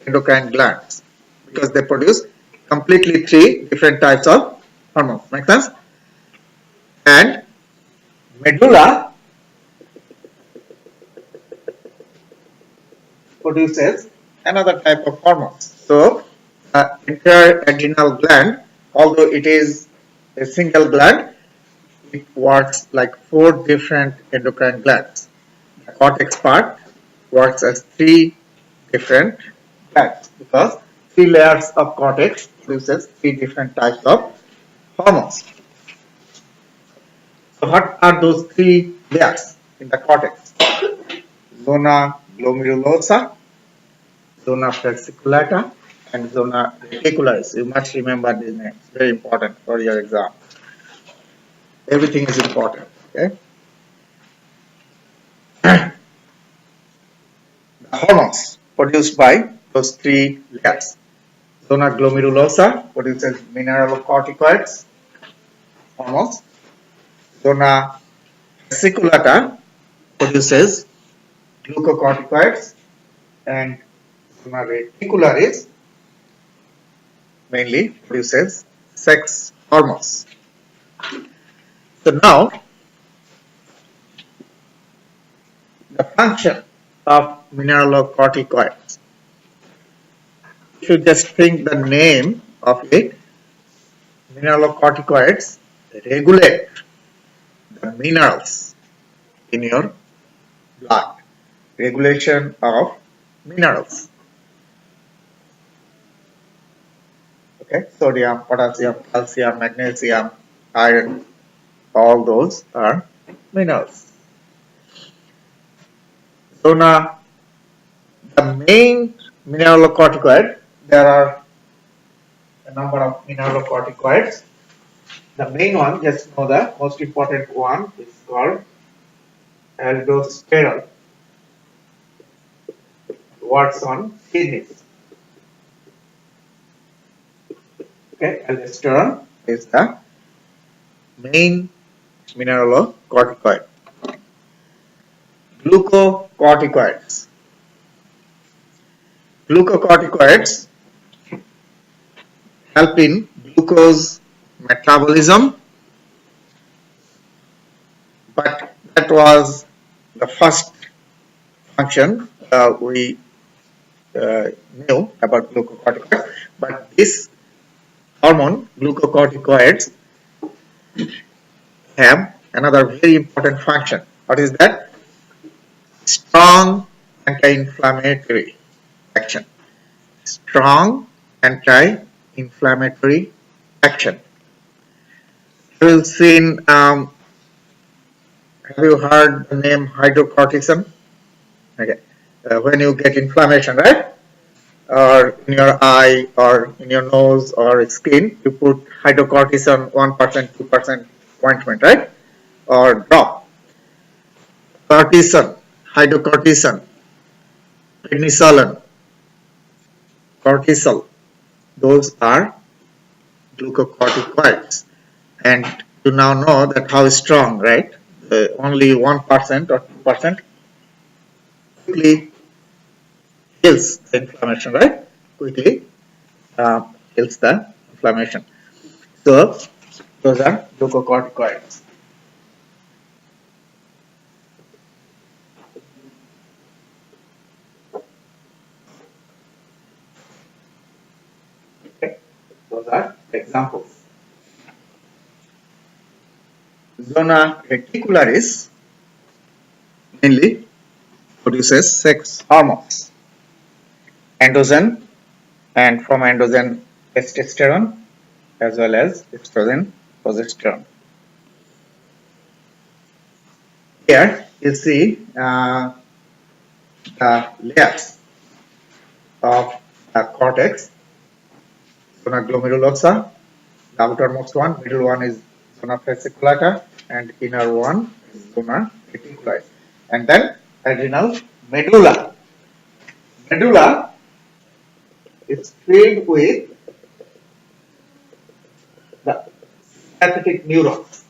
endocrine glands because they produce completely three different types of hormones. Make sense? And medulla produces another type of hormones. So, entire adrenal gland, although it is a single gland, it works like four different endocrine glands. The cortex part works as three different glands because three layers of cortex produces three different types of hormones. So what are those three layers in the cortex? Zona glomerulosa, zona fasciculata, and zona reticularis. You must remember these names. Very important for your exam. Everything is important. Okay. The hormones produced by those three layers. Zona glomerulosa produces mineralocorticoids hormones. Zona fasciculata produces glucocorticoids, and zona reticularis mainly produces sex hormones. So now the function of mineralocorticoids. If you just think the name of it, mineralocorticoids regulate the minerals in your blood. Regulation of minerals. Okay, sodium, potassium, calcium, magnesium, iron, all those are minerals. So now the main mineralocorticoid, there are a number of mineralocorticoids. The main one, just know the most important one is called aldosterone. Works on kidneys. Okay, aldosterone is the main mineralocorticoid. Glucocorticoids. Glucocorticoids help in glucose metabolism, but that was the first function we knew about glucocorticoids. But this hormone, glucocorticoids, have another very important function. What is that? Strong anti-inflammatory action. Strong anti-inflammatory action. Have you seen, have you heard the name hydrocortisone? Okay. When you get inflammation, right? Or in your eye or in your nose or skin, you put hydrocortisone 1%, 2% ointment, right? Or drop. Cortisone, hydrocortisone, prednisolone, cortisol, those are glucocorticoids. And you now know that how strong, right? Only 1% or 2% quickly kills the inflammation, right? Quickly kills the inflammation. So those are glucocorticoids. Okay, those are examples. Zona reticularis mainly produces sex hormones, androgen, and from androgen testosterone as well as estrogen, progesterone. Here you see the layers of the cortex, zona glomerulosa, the outermost one, middle one is zona fasciculata, and inner one is zona reticuli. And then adrenal medulla. Medulla is filled with the sympathetic neurons.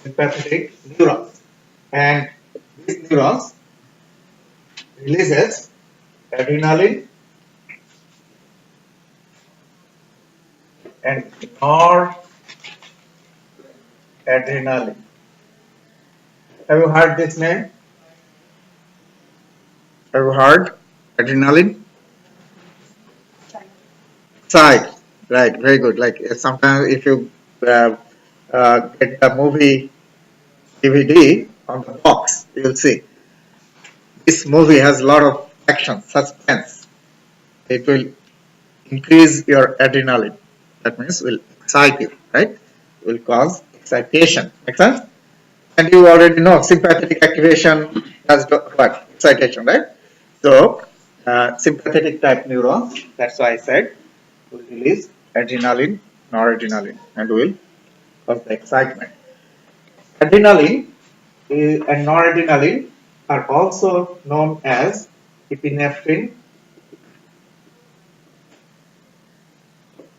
Sympathetic neurons. And these neurons releases adrenaline and noradrenaline. Have you heard this name? Have you heard adrenaline? Side. Right, very good. Like sometimes if you uh, get the movie DVD on the box, you'll see this movie has a lot of action, suspense. It will increase your adrenaline. That means will excite you, right? Will cause excitation. Make sense? And you already know sympathetic activation does what? Excitation, right? So sympathetic type neurons, that's why I said, will release adrenaline, noradrenaline, and will cause the excitement. Adrenaline and noradrenaline are also known as epinephrine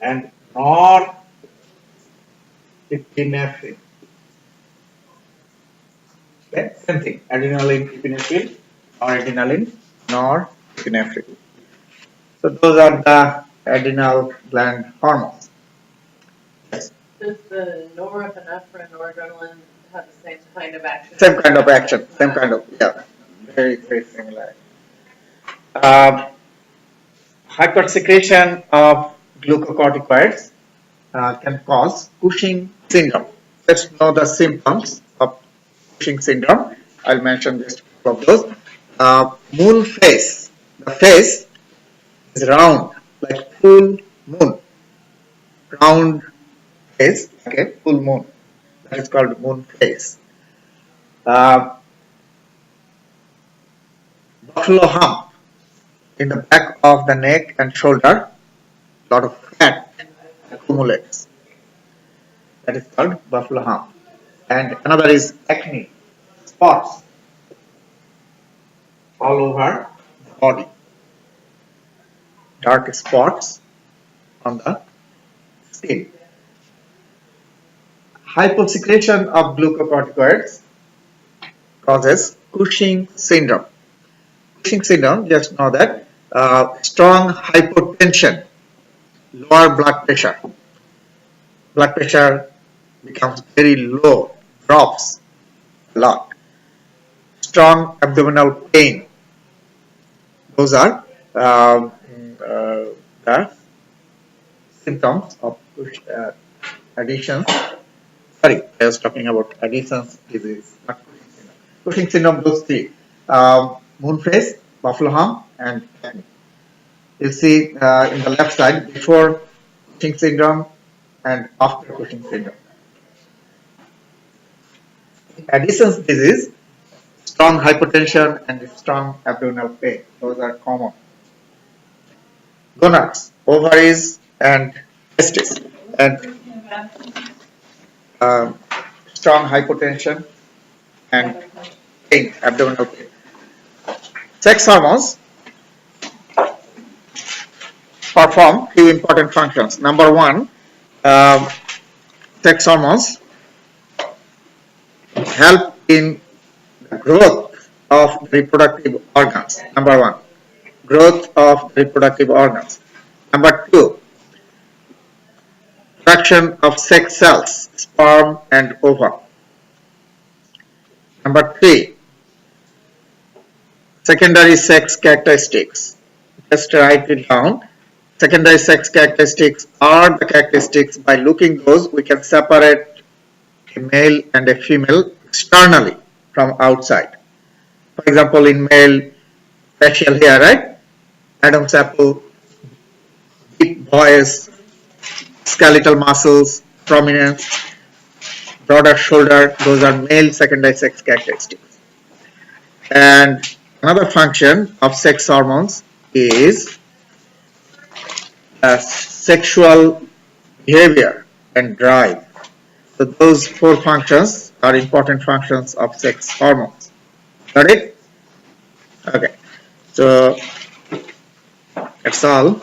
and norepinephrine. Okay, same thing. Adrenaline, epinephrine, noradrenaline, norepinephrine. So those are the adrenal gland hormones. Yes. Does the norepinephrine, noradrenaline have the same kind of action? Same kind of action. Same kind of, yeah. Very, very similar. Hypersecretion of glucocorticoids can cause Cushing syndrome. Let's know the symptoms of Cushing syndrome. I'll mention just a couple of those. Moon face. The face is round, like full moon. Round face, like a full moon. That is called moon face. Buffalo hump in the back of the neck and shoulder, a lot of fat accumulates. That is called buffalo hump. And another is acne, spots all over the body, dark spots on the skin. Hyposecretion of glucocorticoids causes Cushing syndrome. Cushing syndrome, just know that strong hypotension, lower blood pressure. Blood pressure becomes very low, drops a lot. Strong abdominal pain. Those are the symptoms of additions. Sorry, I was talking about Addison's disease, not Cushing syndrome. Cushing syndrome, those three. Moon face, buffalo hump, and acne. You see in the left side before Cushing syndrome and after Cushing syndrome. Addison's disease, strong hypertension and strong abdominal pain. Those are common. Gonads, ovaries, and testes, and strong hypotension and pain, abdominal pain. Sex hormones perform few important functions. Number one, sex hormones help in the growth of reproductive organs. Number one, growth of reproductive organs. Number two, production of sex cells, sperm and ova. Number three, secondary sex characteristics. Just write it down. Secondary sex characteristics are the characteristics by looking those we can separate a male and a female externally from outside. For example, in male, facial hair, right? Adam's apple, deep voice, skeletal muscles, prominence, broader shoulder, those are male secondary sex characteristics. And another function of sex hormones is sexual behavior and drive. So those four functions are important functions of sex hormones. Got it? Okay. So that's all.